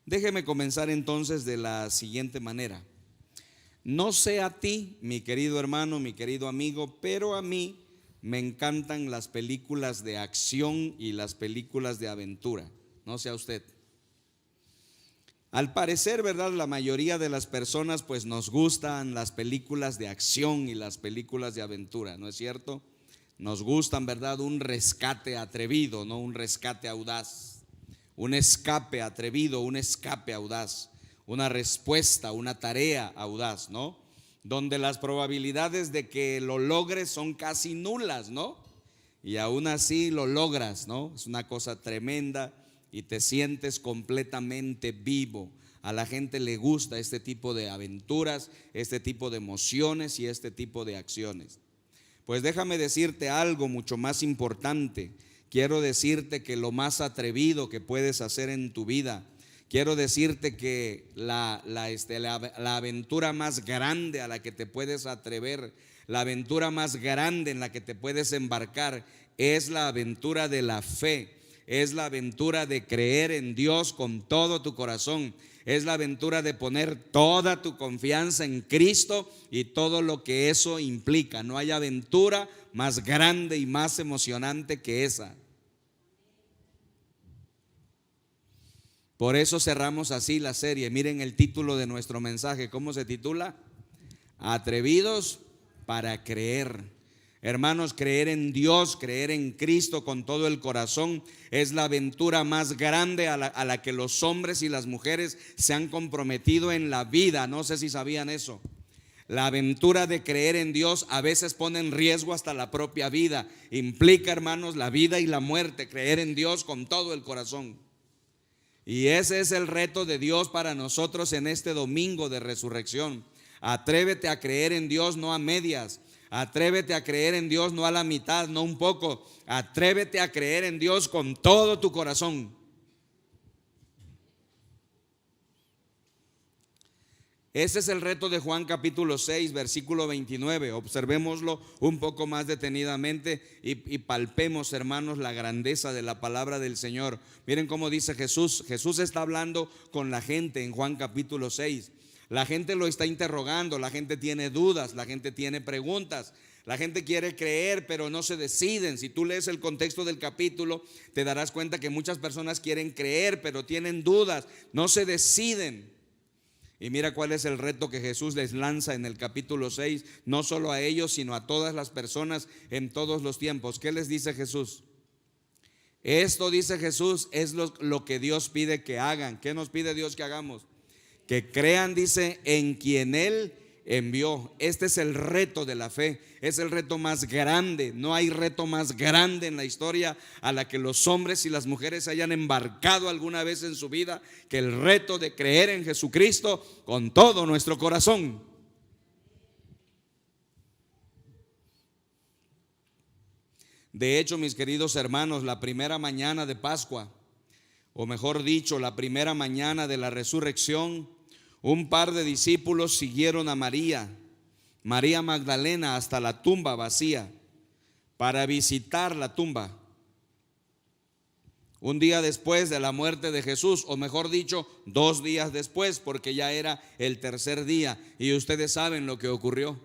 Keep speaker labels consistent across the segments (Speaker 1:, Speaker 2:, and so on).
Speaker 1: Déjeme comenzar entonces de la siguiente manera. No sé a ti, mi querido hermano, mi querido amigo, pero a mí me encantan las películas de acción y las películas de aventura. No sé a usted. Al parecer, ¿verdad? La mayoría de las personas pues nos gustan las películas de acción y las películas de aventura, ¿no es cierto? Nos gustan, ¿verdad? Un rescate atrevido, no un rescate audaz. Un escape atrevido, un escape audaz. Una respuesta, una tarea audaz, ¿no? Donde las probabilidades de que lo logres son casi nulas, ¿no? Y aún así lo logras, ¿no? Es una cosa tremenda y te sientes completamente vivo. A la gente le gusta este tipo de aventuras, este tipo de emociones y este tipo de acciones. Pues déjame decirte algo mucho más importante. Quiero decirte que lo más atrevido que puedes hacer en tu vida, quiero decirte que la aventura más grande a la que te puedes atrever, la aventura más grande en la que te puedes embarcar, es la aventura de la fe. Es la aventura de creer en Dios con todo tu corazón. Es la aventura de poner toda tu confianza en Cristo y todo lo que eso implica. No hay aventura más grande y más emocionante que esa. Por eso cerramos así la serie. Miren el título de nuestro mensaje. ¿Cómo se titula? Atrevidos para creer. Hermanos, creer en Dios, creer en Cristo con todo el corazón es la aventura más grande a la que los hombres y las mujeres se han comprometido en la vida. No sé si sabían eso. La aventura de creer en Dios a veces pone en riesgo hasta la propia vida. Implica, hermanos, la vida y la muerte, creer en Dios con todo el corazón. Y ese es el reto de Dios para nosotros en este domingo de resurrección. Atrévete a creer en Dios, no a medias. Atrévete a creer en Dios, no a la mitad, no un poco. Atrévete a creer en Dios con todo tu corazón. Ese es el reto de Juan capítulo 6, versículo 29. Observémoslo un poco más detenidamente y palpemos, hermanos, la grandeza de la palabra del Señor. Miren cómo dice Jesús. Jesús está hablando con la gente en Juan capítulo 6. La gente lo está interrogando, la gente tiene dudas, la gente tiene preguntas, la gente quiere creer pero no se deciden. Si tú lees el contexto del capítulo, te darás cuenta que muchas personas quieren creer pero tienen dudas, no se deciden. Y mira cuál es el reto que Jesús les lanza en el capítulo 6, no solo a ellos, sino a todas las personas en todos los tiempos. ¿Qué les dice Jesús? Esto, dice Jesús, es lo que Dios pide que hagan. ¿Qué nos pide Dios que hagamos? Que crean, dice, en quien Él envió. Este es el reto de la fe, es el reto más grande. No hay reto más grande en la historia a la que los hombres y las mujeres hayan embarcado alguna vez en su vida que el reto de creer en Jesucristo con todo nuestro corazón. De hecho, mis queridos hermanos, la primera mañana de Pascua, o mejor dicho, la primera mañana de la resurrección, un par de discípulos siguieron a María Magdalena, hasta la tumba vacía para visitar la tumba. Un día después de la muerte de Jesús, o mejor dicho, 2 días después, porque ya era el tercer día. Y ustedes saben lo que ocurrió.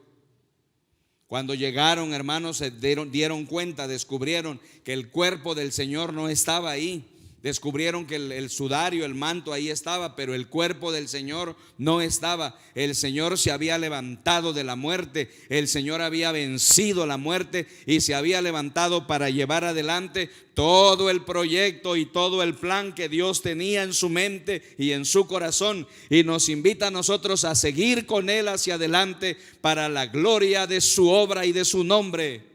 Speaker 1: Cuando llegaron, hermanos, se dieron cuenta, descubrieron que el cuerpo del Señor no estaba ahí. Descubrieron que el sudario, el manto ahí estaba, pero el cuerpo del Señor no estaba. El Señor se había levantado de la muerte, el Señor había vencido la muerte y se había levantado para llevar adelante todo el proyecto y todo el plan que Dios tenía en su mente y en su corazón, y nos invita a nosotros a seguir con Él hacia adelante para la gloria de su obra y de su nombre.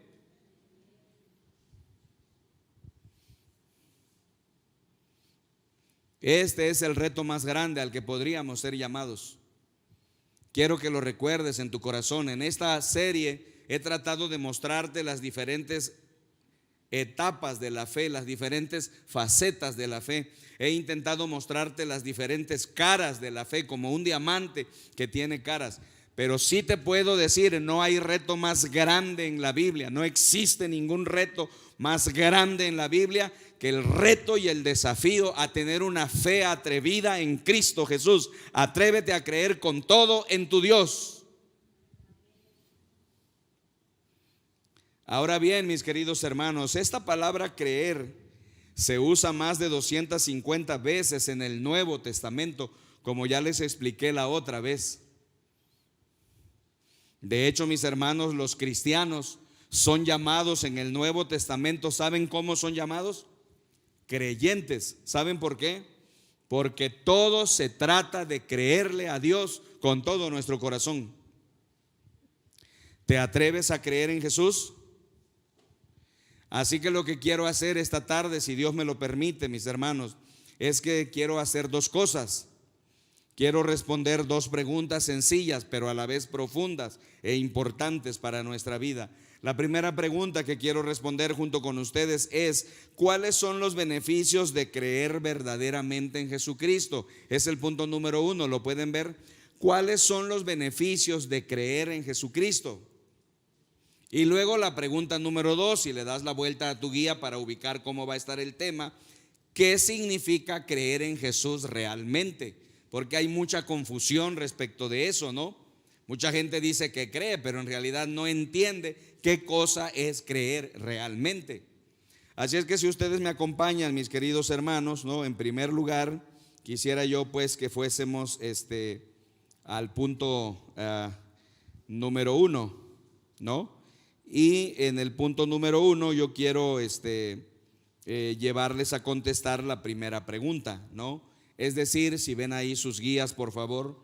Speaker 1: Este es el reto más grande al que podríamos ser llamados. Quiero que lo recuerdes en tu corazón. En esta serie he tratado de mostrarte las diferentes etapas de la fe, las diferentes facetas de la fe. He intentado mostrarte las diferentes caras de la fe, como un diamante que tiene caras. Pero sí te puedo decir, no hay reto más grande en la Biblia, no existe ningún reto más grande en la Biblia que el reto y el desafío a tener una fe atrevida en Cristo Jesús. Atrévete a creer con todo en tu Dios. Ahora bien, mis queridos hermanos, esta palabra creer se usa más de 250 veces en el Nuevo Testamento, como ya les expliqué la otra vez. De hecho, mis hermanos, los cristianos son llamados en el Nuevo Testamento. ¿Saben cómo son llamados? Creyentes. ¿Saben por qué? Porque todo se trata de creerle a Dios con todo nuestro corazón. ¿Te atreves a creer en Jesús? Así que lo que quiero hacer esta tarde, si Dios me lo permite, mis hermanos, es que quiero hacer dos cosas. Quiero responder dos preguntas sencillas, pero a la vez profundas e importantes para nuestra vida. La primera pregunta que quiero responder junto con ustedes es: ¿cuáles son los beneficios de creer verdaderamente en Jesucristo? Es el punto número 1, ¿lo pueden ver? ¿Cuáles son los beneficios de creer en Jesucristo? Y luego la pregunta número 2, si le das la vuelta a tu guía para ubicar cómo va a estar el tema: ¿qué significa creer en Jesús realmente? Porque hay mucha confusión respecto de eso, ¿no? Mucha gente dice que cree, pero en realidad no entiende qué cosa es creer realmente. Así es que si ustedes me acompañan, mis queridos hermanos, ¿no? En primer lugar, quisiera yo pues que fuésemos al punto número 1, ¿no? Y en el punto número 1 yo quiero llevarles a contestar la primera pregunta, ¿no? Es decir, si ven ahí sus guías, por favor,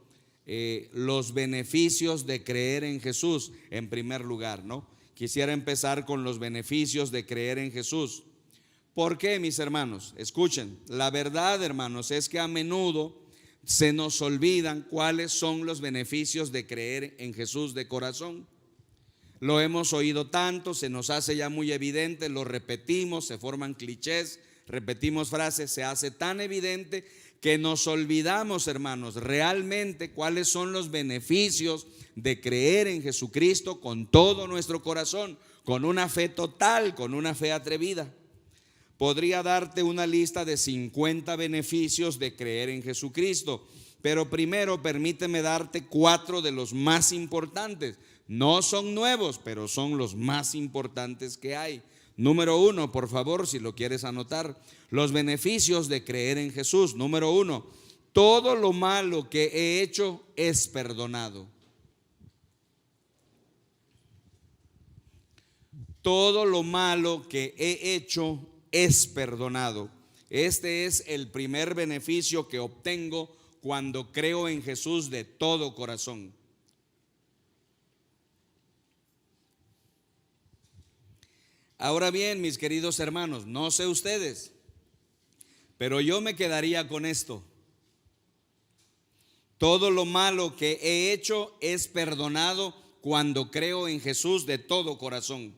Speaker 1: los beneficios de creer en Jesús en primer lugar, ¿no? Quisiera empezar con los beneficios de creer en Jesús. ¿Por qué, mis hermanos? Escuchen, la verdad, hermanos, es que a menudo se nos olvidan cuáles son los beneficios de creer en Jesús de corazón. Lo hemos oído tanto, se nos hace ya muy evidente, lo repetimos, se forman clichés, repetimos frases, se hace tan evidente que nos olvidamos, hermanos, realmente cuáles son los beneficios de creer en Jesucristo con todo nuestro corazón, con una fe total, con una fe atrevida. Podría darte una lista de 50 beneficios de creer en Jesucristo, pero primero permíteme darte 4 de los más importantes. No son nuevos, pero son los más importantes que hay. Número 1, por favor, si lo quieres anotar, los beneficios de creer en Jesús. Número 1, todo lo malo que he hecho es perdonado. Todo lo malo que he hecho es perdonado. Este es el primer beneficio que obtengo cuando creo en Jesús de todo corazón. Ahora bien, mis queridos hermanos, no sé ustedes, pero yo me quedaría con esto. Todo lo malo que he hecho es perdonado cuando creo en Jesús de todo corazón.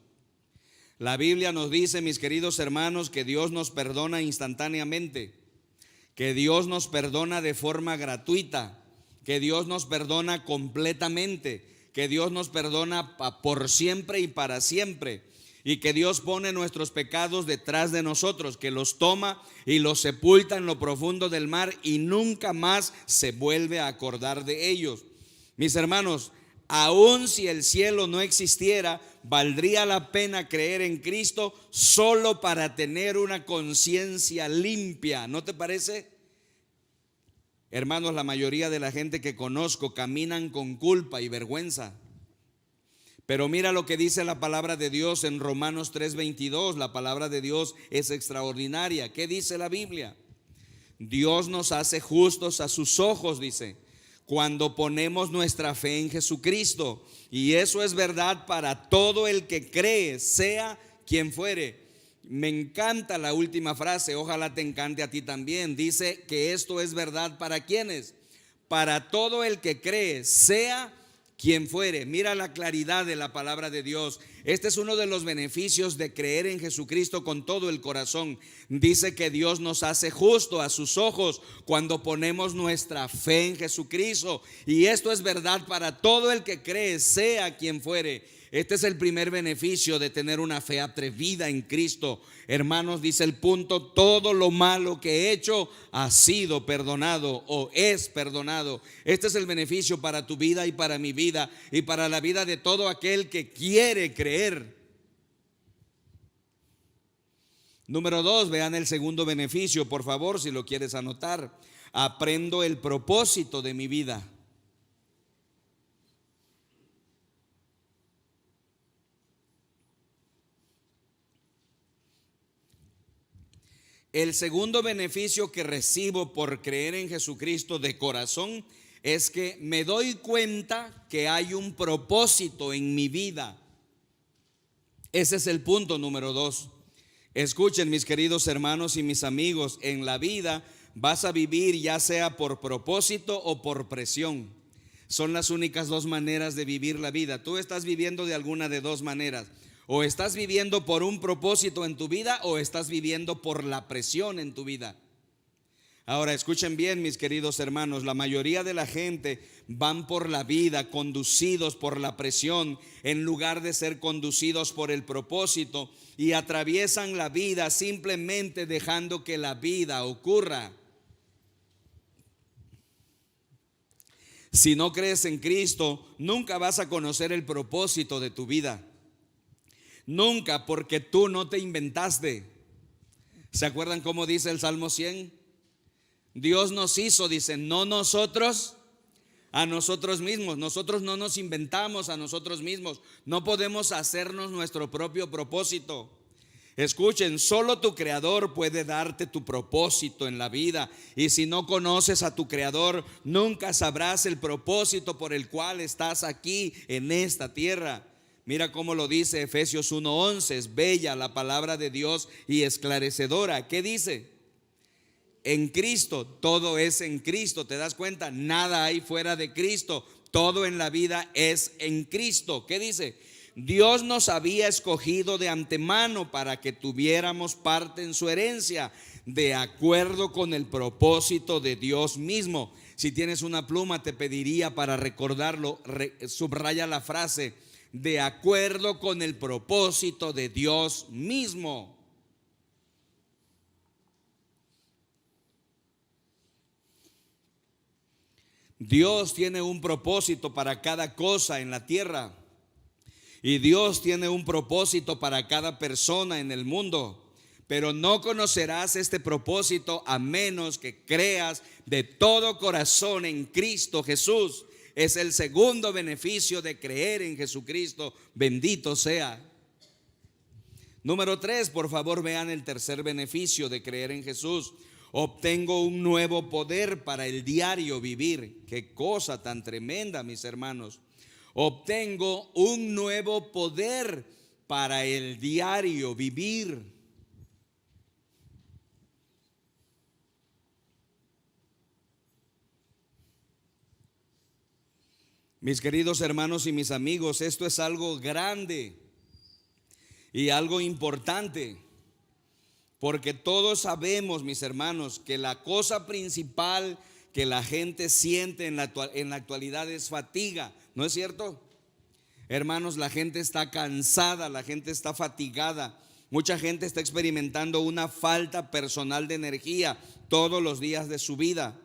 Speaker 1: La Biblia nos dice, mis queridos hermanos, que Dios nos perdona instantáneamente, que Dios nos perdona de forma gratuita, que Dios nos perdona completamente, que Dios nos perdona por siempre y para siempre. Y que Dios pone nuestros pecados detrás de nosotros, que los toma y los sepulta en lo profundo del mar y nunca más se vuelve a acordar de ellos. Mis hermanos, aun si el cielo no existiera, valdría la pena creer en Cristo solo para tener una conciencia limpia, ¿no te parece? Hermanos, la mayoría de la gente que conozco caminan con culpa y vergüenza. Pero mira lo que dice la palabra de Dios en Romanos 3:22. La palabra de Dios es extraordinaria. ¿Qué dice la Biblia? Dios nos hace justos a sus ojos, dice, cuando ponemos nuestra fe en Jesucristo. Y eso es verdad para todo el que cree, sea quien fuere. Me encanta la última frase, ojalá te encante a ti también. Dice que esto es verdad para quienes, para todo el que cree, sea quien fuere. Mira la claridad de la palabra de Dios. Este es uno de los beneficios de creer en Jesucristo con todo el corazón. Dice que Dios nos hace justo a sus ojos cuando ponemos nuestra fe en Jesucristo. Y esto es verdad para todo el que cree, sea quien fuere. Este es el primer beneficio de tener una fe atrevida en Cristo. Hermanos, dice el punto: todo lo malo que he hecho ha sido perdonado o es perdonado. Este es el beneficio para tu vida y para mi vida y para la vida de todo aquel que quiere creer. Número 2, vean el segundo beneficio, por favor, si lo quieres anotar. Aprendo el propósito de mi vida. El segundo beneficio que recibo por creer en Jesucristo de corazón es que me doy cuenta que hay un propósito en mi vida. Ese es el punto número 2. Escuchen, mis queridos hermanos y mis amigos, en la vida vas a vivir ya sea por propósito o por presión. Son las únicas dos maneras de vivir la vida. Tú estás viviendo de alguna de dos maneras. O estás viviendo por un propósito en tu vida o estás viviendo por la presión en tu vida. Ahora escuchen bien, mis queridos hermanos, la mayoría de la gente van por la vida conducidos por la presión en lugar de ser conducidos por el propósito, y atraviesan la vida simplemente dejando que la vida ocurra. Si no crees en Cristo, nunca vas a conocer el propósito de tu vida. Nunca, porque tú no te inventaste. ¿Se acuerdan cómo dice el Salmo 100? Dios nos hizo, dice, no nosotros a nosotros mismos. Nosotros no nos inventamos a nosotros mismos. No podemos hacernos nuestro propio propósito. Escuchen, solo tu Creador puede darte tu propósito en la vida. Y si no conoces a tu Creador, nunca sabrás el propósito por el cual estás aquí en esta tierra. Mira cómo lo dice Efesios 1:11. Es bella la palabra de Dios y esclarecedora. ¿Qué dice? En Cristo, todo es en Cristo. ¿Te das cuenta? Nada hay fuera de Cristo. Todo en la vida es en Cristo. ¿Qué dice? Dios nos había escogido de antemano para que tuviéramos parte en su herencia, de acuerdo con el propósito de Dios mismo. Si tienes una pluma, te pediría para recordarlo, subraya la frase: de acuerdo con el propósito de Dios mismo. Dios tiene un propósito para cada cosa en la tierra, y Dios tiene un propósito para cada persona en el mundo. Pero no conocerás este propósito a menos que creas de todo corazón en Cristo Jesús. Es el segundo beneficio de creer en Jesucristo. Bendito sea. Número 3, por favor, vean el tercer beneficio de creer en Jesús. Obtengo un nuevo poder para el diario vivir. Qué cosa tan tremenda, mis hermanos. Obtengo un nuevo poder para el diario vivir. Mis queridos hermanos y mis amigos, esto es algo grande y algo importante, porque todos sabemos, mis hermanos, que la cosa principal que la gente siente en la actualidad es fatiga, ¿no es cierto? Hermanos, la gente está cansada, la gente está fatigada. Mucha gente está experimentando una falta personal de energía todos los días de su vida.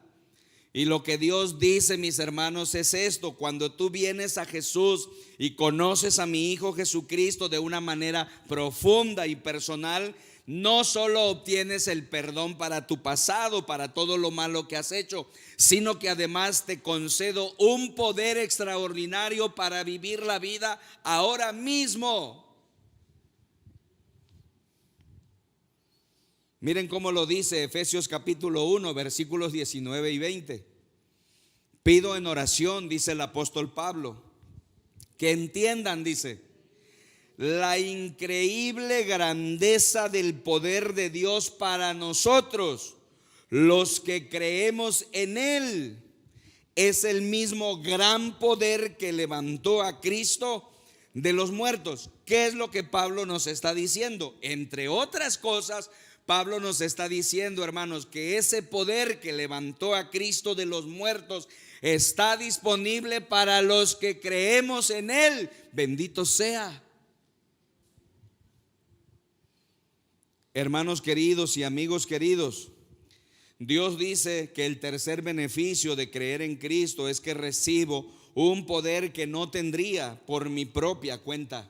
Speaker 1: Y lo que Dios dice, mis hermanos, es esto: cuando tú vienes a Jesús y conoces a mi Hijo Jesucristo de una manera profunda y personal, no solo obtienes el perdón para tu pasado, para todo lo malo que has hecho, sino que además te concedo un poder extraordinario para vivir la vida ahora mismo. Miren cómo lo dice Efesios capítulo 1, versículos 19 y 20. Pido en oración, dice el apóstol Pablo, que entiendan, dice, la increíble grandeza del poder de Dios para nosotros, los que creemos en Él. Es el mismo gran poder que levantó a Cristo de los muertos. ¿Qué es lo que Pablo nos está diciendo? Entre otras cosas, Pablo nos está diciendo, hermanos, que ese poder que levantó a Cristo de los muertos está disponible para los que creemos en Él. Bendito sea. Hermanos queridos y amigos queridos, Dios dice que el tercer beneficio de creer en Cristo es que recibo un poder que no tendría por mi propia cuenta.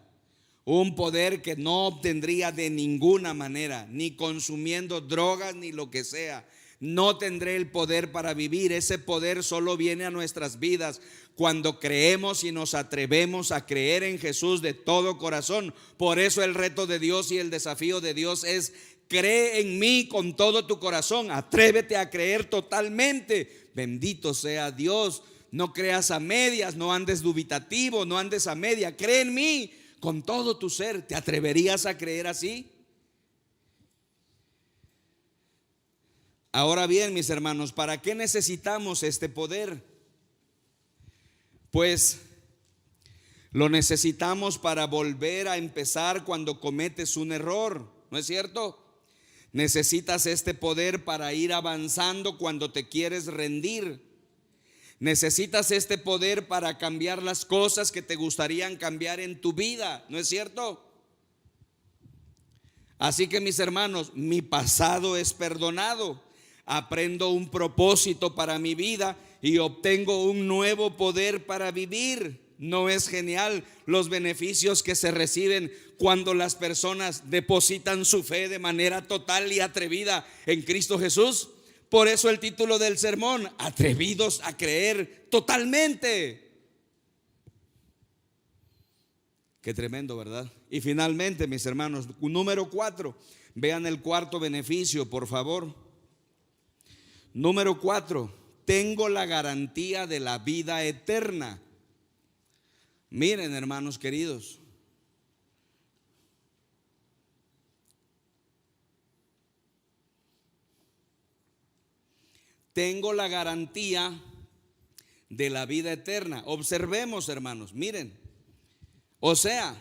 Speaker 1: Un poder que no obtendría de ninguna manera, ni consumiendo drogas ni lo que sea. No tendré el poder para vivir. Ese poder solo viene a nuestras vidas cuando creemos y nos atrevemos a creer en Jesús de todo corazón. Por eso el reto de Dios y el desafío de Dios es: cree en mí con todo tu corazón. Atrévete a creer totalmente. Bendito sea Dios. No creas a medias, no andes dubitativo, no andes a media. Cree en mí con todo tu ser. ¿Te atreverías a creer así? Ahora bien, mis hermanos, ¿para qué necesitamos este poder? Pues lo necesitamos para volver a empezar cuando cometes un error, ¿no es cierto? Necesitas este poder para ir avanzando cuando te quieres rendir. Necesitas este poder para cambiar las cosas que te gustarían cambiar en tu vida, ¿no es cierto? Así que, mis hermanos, mi pasado es perdonado. Aprendo un propósito para mi vida y obtengo un nuevo poder para vivir. ¿No es genial los beneficios que se reciben cuando las personas depositan su fe de manera total y atrevida en Cristo Jesús? Por eso el título del sermón: atrevidos a creer totalmente. Qué tremendo, ¿verdad? Y finalmente, mis hermanos, número 4. Vean el cuarto beneficio, por favor. Número 4, tengo la garantía de la vida eterna. Miren, hermanos queridos, tengo la garantía de la vida eterna. Observemos, hermanos, miren. O sea,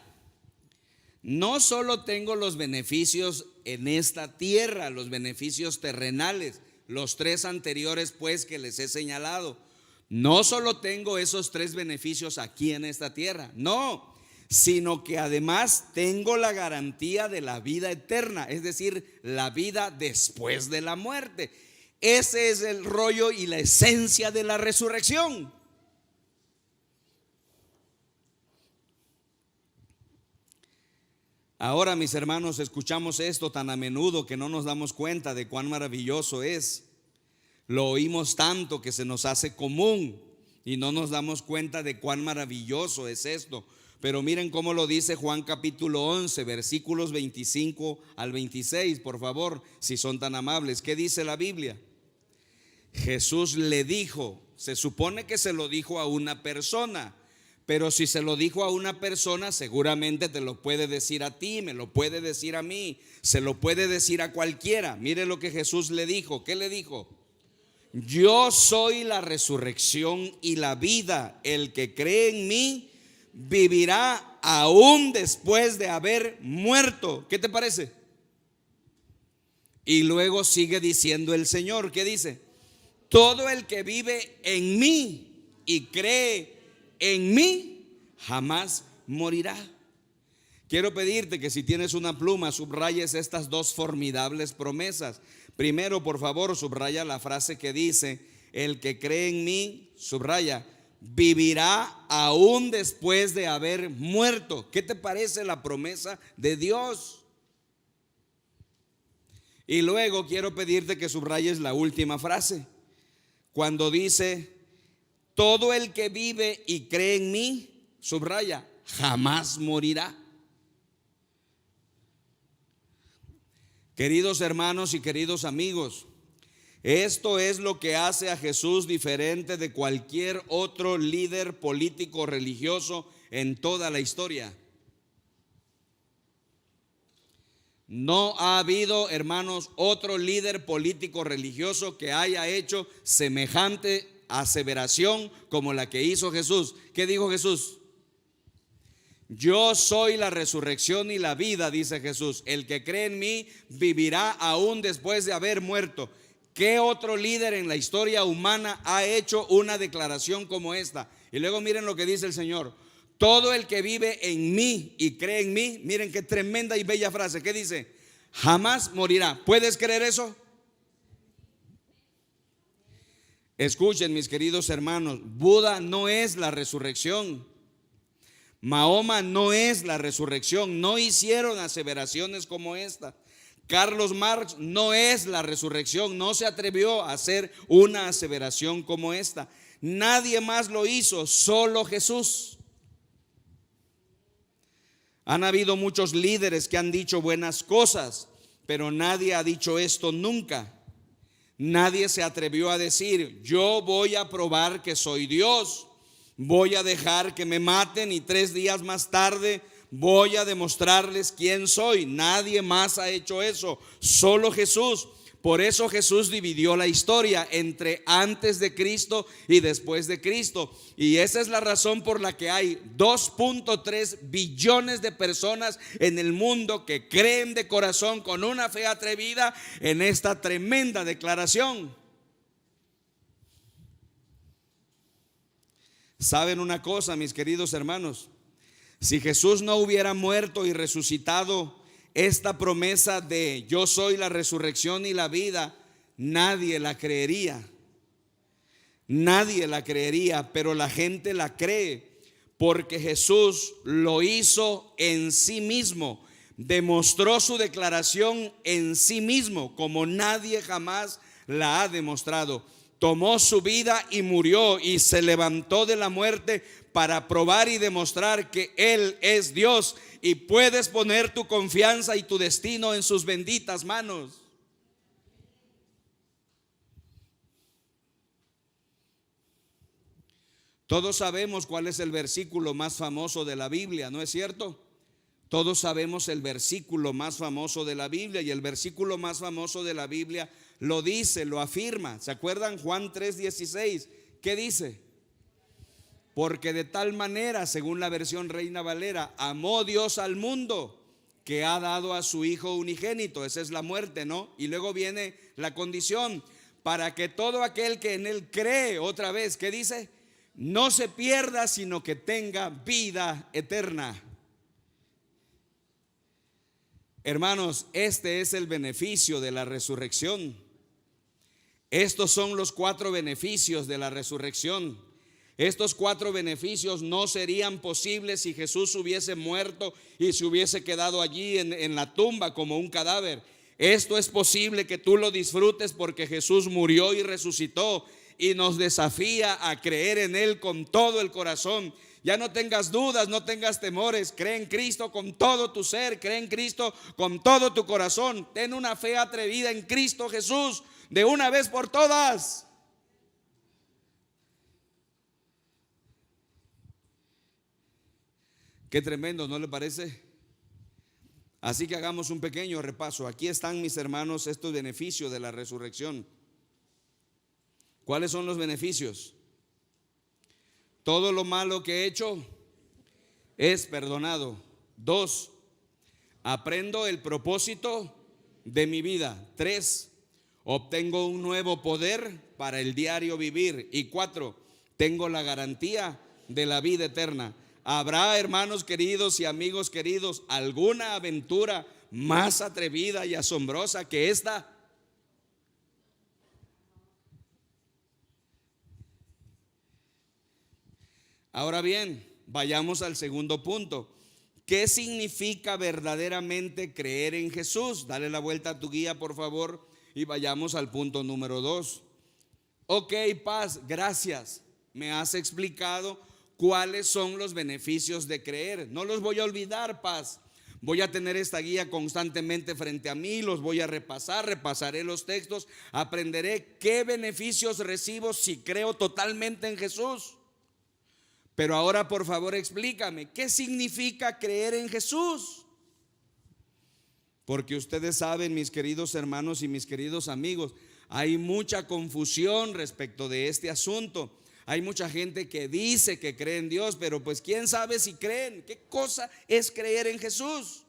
Speaker 1: no solo tengo los beneficios en esta tierra, los beneficios terrenales, los 3 anteriores pues que les he señalado. No solo tengo esos 3 beneficios aquí en esta tierra, no, sino que además tengo la garantía de la vida eterna, es decir, la vida después de la muerte. Ese es el rollo y la esencia de la resurrección. Ahora, mis hermanos, escuchamos esto tan a menudo que no nos damos cuenta de cuán maravilloso es. Lo oímos tanto que se nos hace común y no nos damos cuenta de cuán maravilloso es esto. Pero miren cómo lo dice Juan capítulo 11, versículos 25 al 26, por favor, si son tan amables. ¿Qué dice la Biblia? Jesús le dijo, se supone que se lo dijo a una persona, pero si se lo dijo a una persona, seguramente te lo puede decir a ti, me lo puede decir a mí, se lo puede decir a cualquiera. Mire lo que Jesús le dijo. ¿Qué le dijo? Yo soy la resurrección y la vida. El que cree en mí vivirá aún después de haber muerto. ¿Qué te parece? Y luego sigue diciendo el Señor. ¿Qué dice? Todo el que vive en mí y cree en mí jamás morirá. Quiero pedirte que si tienes una pluma subrayes estas 2 formidables promesas. Primero, por favor, subraya la frase que dice: el que cree en mí, subraya, vivirá aún después de haber muerto. ¿Qué te parece la promesa de Dios? Y luego quiero pedirte que subrayes la última frase, cuando dice: todo el que vive y cree en mí, subraya, jamás morirá. Queridos hermanos y queridos amigos, esto es lo que hace a Jesús diferente de cualquier otro líder político religioso en toda la historia. No ha habido, hermanos, otro líder político religioso que haya hecho semejante aseveración como la que hizo Jesús. ¿Qué dijo Jesús? Yo soy la resurrección y la vida, dice Jesús. El que cree en mí vivirá aún después de haber muerto. ¿Qué otro líder en la historia humana ha hecho una declaración como esta? Y luego miren lo que dice el Señor: todo el que vive en mí y cree en mí. Miren qué tremenda y bella frase. ¿Qué dice? Jamás morirá. ¿Puedes creer eso? Escuchen, mis queridos hermanos, Buda no es la resurrección. Mahoma no es la resurrección. No hicieron aseveraciones como esta. Carlos Marx no es la resurrección. No se atrevió a hacer una aseveración como esta. Nadie más lo hizo, solo Jesús. Han habido muchos líderes que han dicho buenas cosas, pero nadie ha dicho esto nunca. Nadie se atrevió a decir: yo voy a probar que soy Dios. Voy a dejar que me maten y 3 días más tarde voy a demostrarles quién soy. Nadie más ha hecho eso, solo Jesús. Por eso Jesús dividió la historia entre antes de Cristo y después de Cristo. Y esa es la razón por la que hay 2.3 billones de personas en el mundo que creen de corazón, con una fe atrevida, en esta tremenda declaración. ¿Saben una cosa, mis queridos hermanos? Si Jesús no hubiera muerto y resucitado, esta promesa de yo soy la resurrección y la vida, nadie la creería. Nadie la creería, pero la gente la cree porque Jesús lo hizo en sí mismo. Demostró su declaración en sí mismo como nadie jamás la ha demostrado. Tomó su vida y murió y se levantó de la muerte para probar y demostrar que Él es Dios, y puedes poner tu confianza y tu destino en sus benditas manos. Todos sabemos cuál es el versículo más famoso de la Biblia, ¿no es cierto? Todos sabemos el versículo más famoso de la Biblia, y el versículo más famoso de la Biblia lo dice, lo afirma. ¿Se acuerdan? Juan 3:16. ¿Qué dice? Porque de tal manera, según la versión Reina Valera, amó Dios al mundo que ha dado a su Hijo unigénito. Esa es la muerte, ¿no? Y luego viene la condición: para que todo aquel que en Él cree, otra vez, ¿qué dice? No se pierda, sino que tenga vida eterna. Hermanos, este es el beneficio de la resurrección. Estos son los 4 beneficios de la resurrección. Estos 4 beneficios no serían posibles si Jesús hubiese muerto y se hubiese quedado allí en la tumba como un cadáver. Esto es posible que tú lo disfrutes porque Jesús murió y resucitó, y nos desafía a creer en Él con todo el corazón. Ya no tengas dudas, no tengas temores. Cree en Cristo con todo tu ser, cree en Cristo con todo tu corazón. Ten una fe atrevida en Cristo Jesús de una vez por todas. Qué tremendo, ¿no le parece? Así que hagamos un pequeño repaso. Aquí están, mis hermanos, estos beneficios de la resurrección. ¿Cuáles son los beneficios? Todo lo malo que he hecho es perdonado. 2, aprendo el propósito de mi vida. 3, obtengo un nuevo poder para el diario vivir. Y 4, tengo la garantía de la vida eterna. ¿Habrá, hermanos queridos y amigos queridos, alguna aventura más atrevida y asombrosa que esta? Ahora bien, vayamos al segundo punto. ¿Qué significa verdaderamente creer en Jesús? Dale la vuelta a tu guía, por favor, y vayamos al punto número 2. Ok, Paz, gracias. Me has explicado cuáles son los beneficios de creer. No los voy a olvidar, Paz. Voy a tener esta guía constantemente frente a mí, los voy a repasar, repasaré los textos, aprenderé qué beneficios recibo si creo totalmente en Jesús. Pero ahora, por favor, explícame, ¿qué significa creer en Jesús? Porque ustedes saben, mis queridos hermanos y mis queridos amigos, hay mucha confusión respecto de este asunto. Hay mucha gente que dice que cree en Dios, pero pues quién sabe si creen. ¿Qué cosa es creer en Jesús?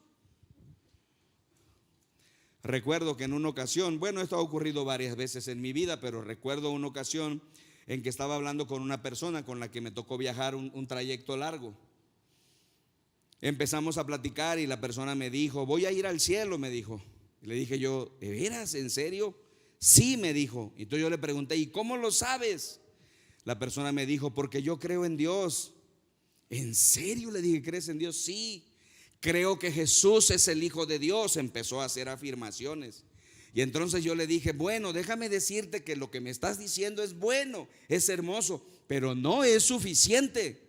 Speaker 1: Recuerdo que en una ocasión, bueno, esto ha ocurrido varias veces en mi vida, pero recuerdo una ocasión en que estaba hablando con una persona con la que me tocó viajar un trayecto largo. Empezamos a platicar y la persona me dijo: voy a ir al cielo, me dijo. Y le dije yo: ¿de veras? ¿En serio? Sí, me dijo. Y entonces yo le pregunté: ¿y cómo lo sabes? La persona me dijo: porque yo creo en Dios. ¿En serio? Le dije: ¿crees en Dios? Sí, creo que Jesús es el Hijo de Dios. Empezó a hacer afirmaciones. Y entonces yo le dije: bueno, déjame decirte que lo que me estás diciendo es bueno, es hermoso, pero no es suficiente.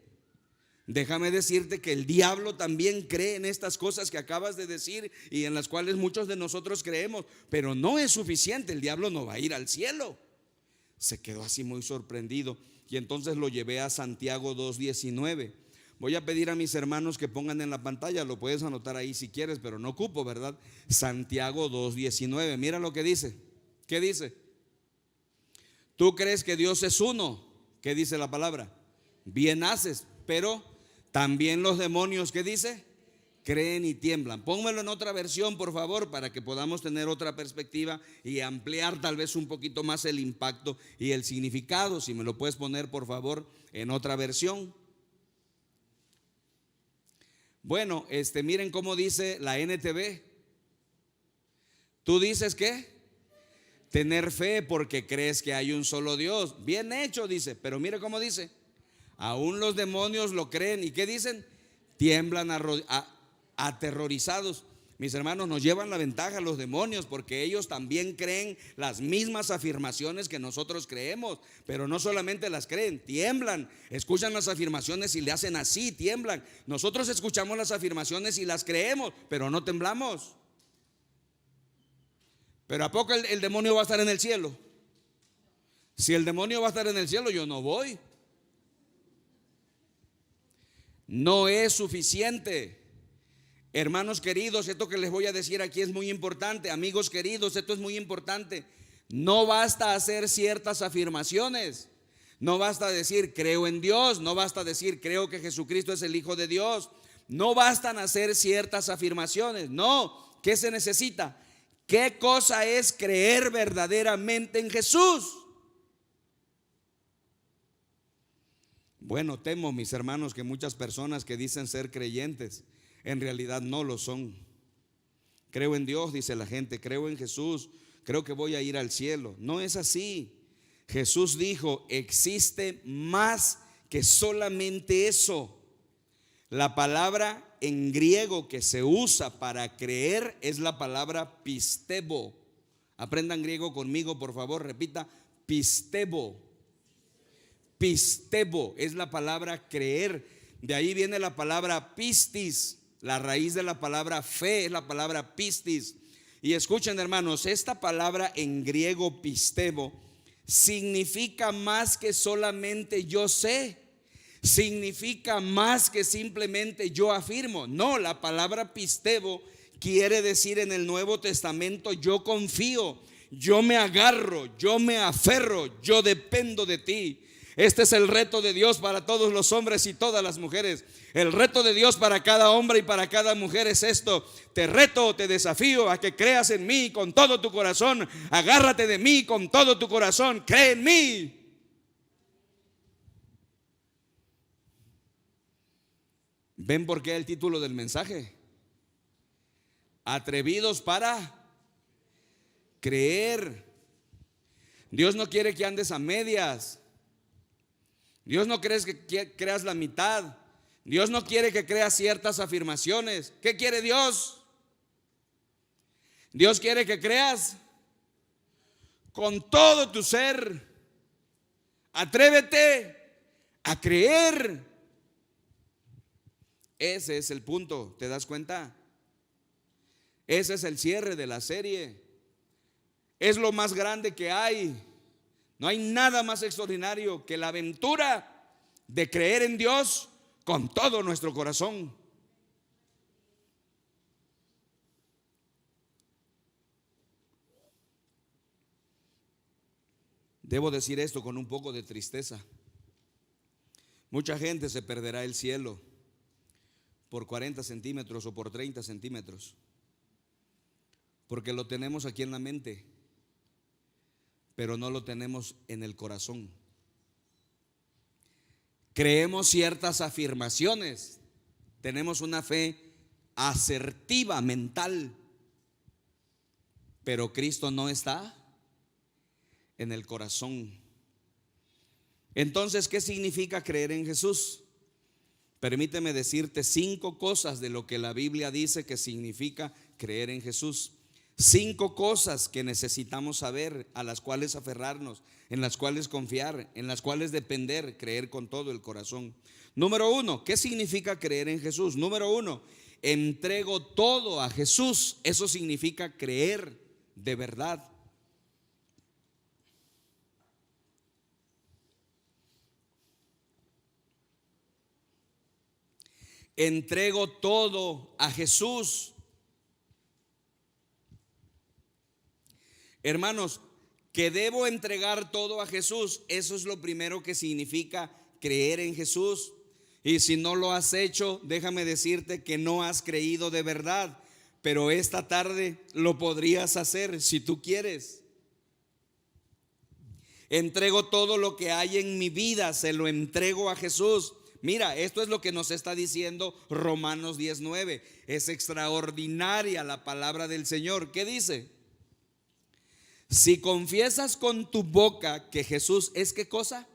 Speaker 1: Déjame decirte que el diablo también cree en estas cosas que acabas de decir y en las cuales muchos de nosotros creemos, pero no es suficiente. El diablo no va a ir al cielo. Se quedó así muy sorprendido y entonces lo llevé a Santiago 2:19. Voy a pedir a mis hermanos que pongan en la pantalla, lo puedes anotar ahí si quieres, pero no ocupo, ¿verdad? Santiago 2:19, mira lo que dice. ¿Qué dice? Tú crees que Dios es uno. ¿Qué dice la palabra? Bien haces, pero también los demonios, ¿qué dice? Creen y tiemblan. Pónmelo en otra versión, por favor, para que podamos tener otra perspectiva y ampliar tal vez un poquito más el impacto y el significado. Si me lo puedes poner, por favor, en otra versión. Bueno, miren cómo dice la NTV. Tú dices ¿qué? Tener fe porque crees que hay un solo Dios. Bien hecho, dice, pero mire cómo dice: aún los demonios lo creen. ¿Y qué dicen? Tiemblan aterrorizados. Mis hermanos, nos llevan la ventaja los demonios porque ellos también creen las mismas afirmaciones que nosotros creemos, pero no solamente las creen, tiemblan. Escuchan las afirmaciones y le hacen así, tiemblan. Nosotros escuchamos las afirmaciones y las creemos, pero no temblamos. Pero ¿a poco el demonio va a estar en el cielo? Si el demonio va a estar en el cielo, yo no voy. No es suficiente. Hermanos queridos, esto que les voy a decir aquí es muy importante. Amigos queridos, esto es muy importante. No basta hacer ciertas afirmaciones. No basta decir creo en Dios. No basta decir creo que Jesucristo es el Hijo de Dios. No bastan hacer ciertas afirmaciones. No, ¿qué se necesita? ¿Qué cosa es creer verdaderamente en Jesús? Bueno, temo, mis hermanos, que muchas personas que dicen ser creyentes en realidad no lo son. Creo en Dios, dice la gente, creo en Jesús, creo que voy a ir al cielo. No es así. Jesús dijo: existe más que solamente eso. La palabra en griego que se usa para creer es la palabra pistebo. Aprendan griego conmigo, por favor, repita: pistebo. Pistebo es la palabra creer. De ahí viene la palabra pistis. La raíz de la palabra fe es la palabra pistis. Y escuchen, hermanos, esta palabra en griego pistebo significa más que solamente yo sé. Significa más que simplemente yo afirmo. No, la palabra pistebo quiere decir en el Nuevo Testamento: yo confío, yo me agarro, yo me aferro, yo dependo de ti. Este es el reto de Dios para todos los hombres y todas las mujeres. El reto de Dios para cada hombre y para cada mujer es esto: te reto, te desafío a que creas en mí con todo tu corazón. Agárrate de mí con todo tu corazón, cree en mí. ¿Ven por qué el título del mensaje? Atrevidos para creer. Dios no quiere que andes a medias. Dios no quiere que creas la mitad. Dios no quiere que creas ciertas afirmaciones. ¿Qué quiere Dios? Dios quiere que creas con todo tu ser. Atrévete a creer. Ese es el punto, ¿te das cuenta? Ese es el cierre de la serie. Es lo más grande que hay. No hay nada más extraordinario que la aventura de creer en Dios con todo nuestro corazón. Debo decir esto con un poco de tristeza. Mucha gente se perderá el cielo por 40 centímetros o por 30 centímetros, porque lo tenemos aquí en la mente, pero no lo tenemos en el corazón. Creemos ciertas afirmaciones, tenemos una fe asertiva mental, pero Cristo no está en el corazón. Entonces, ¿qué significa creer en Jesús? Permíteme decirte 5 cosas de lo que la Biblia dice que significa creer en Jesús. 5 cosas que necesitamos saber, a las cuales aferrarnos, en las cuales confiar, en las cuales depender, creer con todo el corazón. Número 1, ¿qué significa creer en Jesús? Número 1, entrego todo a Jesús. Eso significa creer de verdad. Entrego todo a Jesús. Hermanos, que debo entregar todo a Jesús, eso es lo primero que significa creer en Jesús. Y si no lo has hecho, déjame decirte que no has creído de verdad, pero esta tarde lo podrías hacer si tú quieres. Entrego todo lo que hay en mi vida, se lo entrego a Jesús. Mira, esto es lo que nos está diciendo Romanos 19. Es extraordinaria la palabra del Señor. ¿Qué dice? Si confiesas con tu boca que Jesús es, ¿qué cosa?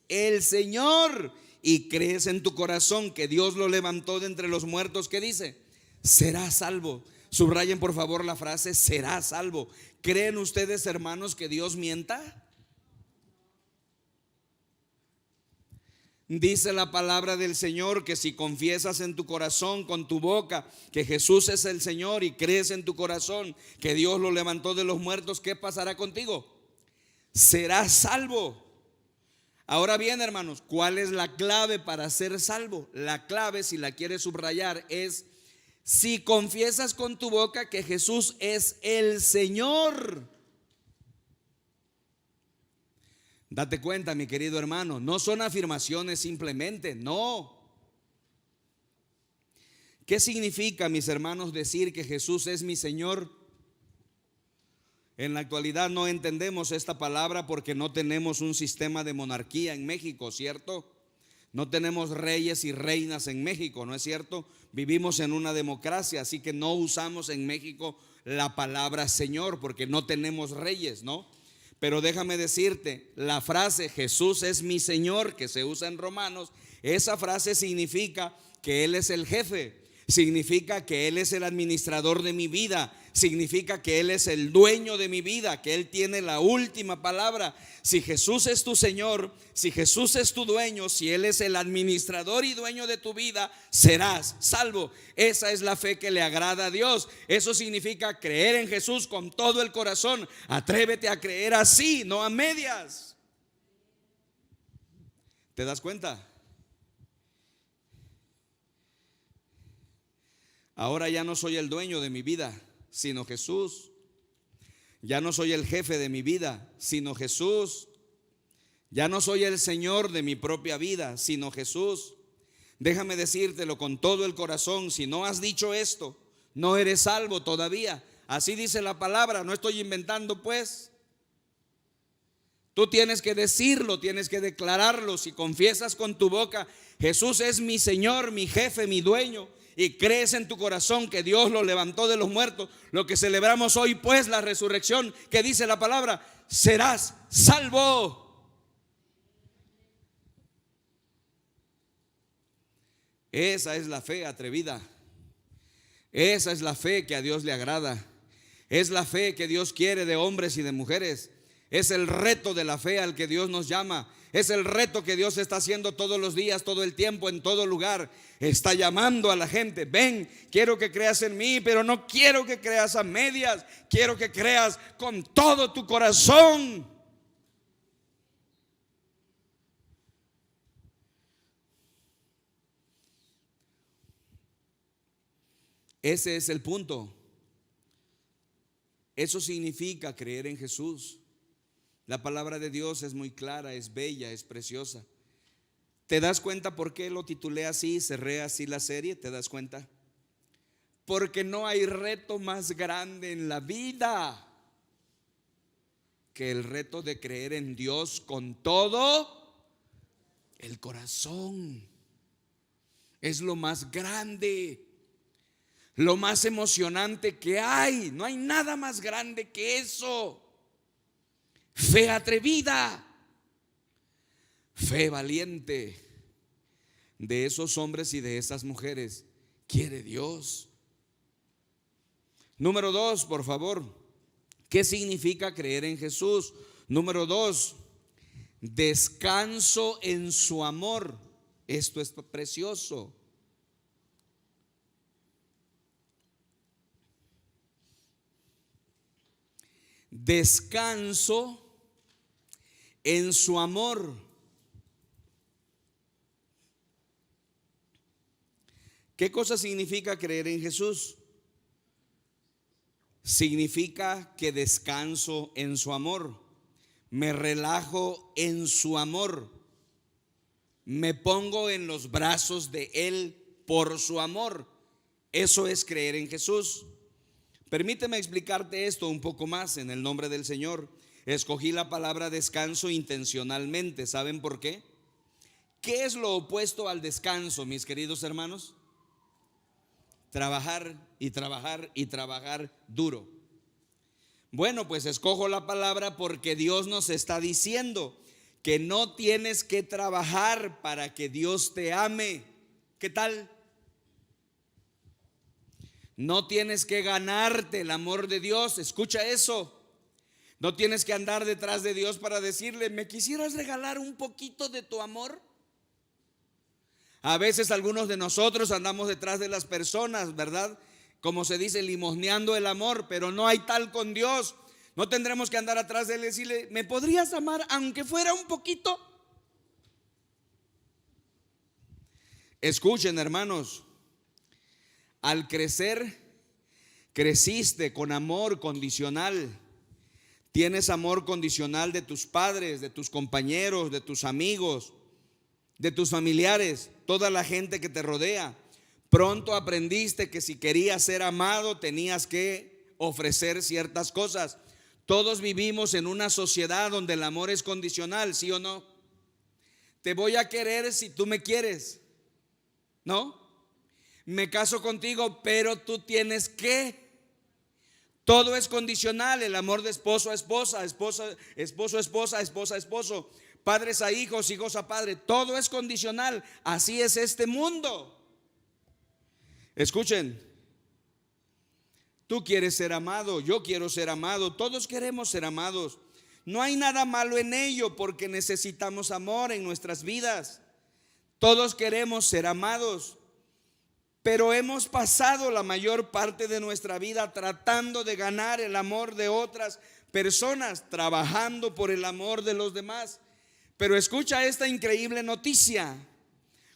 Speaker 1: El Señor, y crees en tu corazón que Dios lo levantó de entre los muertos, ¿qué dice? Serás salvo. Subrayen por favor la frase, serás salvo. ¿Creen ustedes, hermanos, que Dios mienta? Dice la palabra del Señor que si confiesas en tu corazón, con tu boca, que Jesús es el Señor, y crees en tu corazón que Dios lo levantó de los muertos, ¿qué pasará contigo? Serás salvo. Ahora bien, hermanos, ¿cuál es la clave para ser salvo? La clave, si la quieres subrayar, es si confiesas con tu boca que Jesús es el Señor. Date cuenta, mi querido hermano, no son afirmaciones simplemente, no. ¿Qué significa, mis hermanos, decir que Jesús es mi Señor? En la actualidad no entendemos esta palabra porque no tenemos un sistema de monarquía en México, ¿cierto? No tenemos reyes y reinas en México, ¿no es cierto? Vivimos en una democracia, así que no usamos en México la palabra Señor porque no tenemos reyes, ¿no? Pero déjame decirte, la frase Jesús es mi Señor, que se usa en Romanos, esa frase significa que Él es el jefe, significa que Él es el administrador de mi vida, significa que Él es el dueño de mi vida, que Él tiene la última palabra. Si Jesús es tu Señor, si Jesús es tu dueño, si Él es el administrador y dueño de tu vida, serás salvo. Esa es la fe que le agrada a Dios. Eso significa creer en Jesús con todo el corazón. Atrévete a creer así, no a medias. ¿Te das cuenta? Ahora ya no soy el dueño de mi vida, sino Jesús. Ya no soy el jefe de mi vida, sino Jesús. Ya no soy el Señor de mi propia vida, sino Jesús. Déjame decírtelo con todo el corazón, si no has dicho esto, no eres salvo todavía. Así dice la palabra, no estoy inventando pues. Tú tienes que decirlo, tienes que declararlo. Si confiesas con tu boca, Jesús es mi Señor, mi jefe, mi dueño, y crees en tu corazón que Dios lo levantó de los muertos, lo que celebramos hoy pues, la resurrección, que dice la palabra, serás salvo. Esa es la fe atrevida. Esa es la fe que a Dios le agrada. Es la fe que Dios quiere de hombres y de mujeres. Es el reto de la fe al que Dios nos llama. Es el reto que Dios está haciendo todos los días, todo el tiempo, en todo lugar. Está llamando a la gente. Ven, quiero que creas en mí, pero no quiero que creas a medias. Quiero que creas con todo tu corazón. Ese es el punto. Eso significa creer en Jesús. La palabra de Dios es muy clara, es bella, es preciosa. ¿Te das cuenta por qué lo titulé así, cerré así la serie? ¿Te das cuenta? Porque no hay reto más grande en la vida que el reto de creer en Dios con todo el corazón. Es lo más grande, lo más emocionante que hay. No hay nada más grande que eso. Fe atrevida, fe valiente. De esos hombres y de esas mujeres quiere Dios. Número 2, por favor. ¿Qué significa creer en Jesús? Número 2, descanso en su amor. Esto es precioso. Descanso en su amor. ¿Qué cosa significa creer en Jesús? Significa que descanso en su amor, me relajo en su amor, me pongo en los brazos de Él por su amor. Eso es creer en Jesús. Permíteme explicarte esto un poco más en el nombre del Señor. Escogí la palabra descanso intencionalmente. ¿Saben por qué? ¿Qué es lo opuesto al descanso, mis queridos hermanos? Trabajar y trabajar y trabajar duro. Bueno, pues escojo la palabra porque Dios nos está diciendo que no tienes que trabajar para que Dios te ame. ¿Qué tal? No tienes que ganarte el amor de Dios. Escucha eso. No tienes que andar detrás de Dios para decirle: ¿me quisieras regalar un poquito de tu amor? A veces algunos de nosotros andamos detrás de las personas, ¿verdad? Como se dice, limosneando el amor, pero no hay tal con Dios. No tendremos que andar atrás de Él y decirle: ¿me podrías amar aunque fuera un poquito? Escuchen, hermanos, al crecer, creciste con amor condicional. Tienes amor condicional de tus padres, de tus compañeros, de tus amigos, de tus familiares, toda la gente que te rodea. Pronto aprendiste que si querías ser amado tenías que ofrecer ciertas cosas. Todos vivimos en una sociedad donde el amor es condicional, ¿sí o no? Te voy a querer si tú me quieres, ¿no? Me caso contigo, pero tú tienes que. Todo es condicional. El amor de esposo a esposa, esposo a esposa, esposa a esposo, padres a hijos, hijos a padre. Todo es condicional. Así es este mundo. Escuchen, tú quieres ser amado, yo quiero ser amado, todos queremos ser amados. No hay nada malo en ello porque necesitamos amor en nuestras vidas. Todos queremos ser amados. Pero hemos pasado la mayor parte de nuestra vida tratando de ganar el amor de otras personas, trabajando por el amor de los demás. Pero escucha esta increíble noticia.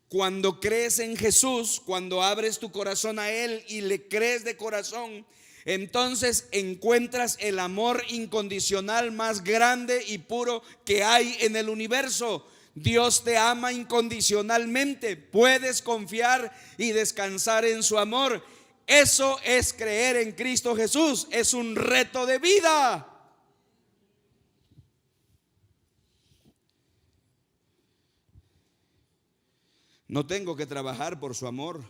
Speaker 1: Cuando crees en Jesús, cuando abres tu corazón a Él y le crees de corazón, entonces encuentras el amor incondicional más grande y puro que hay en el universo. Dios te ama incondicionalmente. Puedes confiar y descansar en su amor. Eso es creer en Cristo Jesús. Es un reto de vida. No tengo que trabajar por su amor.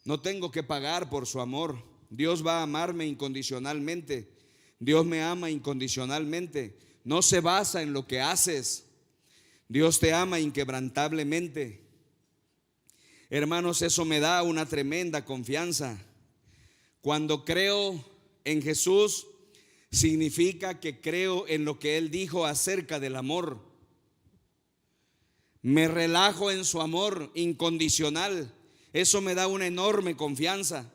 Speaker 1: No tengo que pagar por su amor. Dios va a amarme incondicionalmente. Dios me ama incondicionalmente. No se basa en lo que haces. Dios te ama inquebrantablemente. Hermanos, eso me da una tremenda confianza. Cuando creo en Jesús, significa que creo en lo que Él dijo acerca del amor. Me relajo en su amor incondicional. Eso me da una enorme confianza.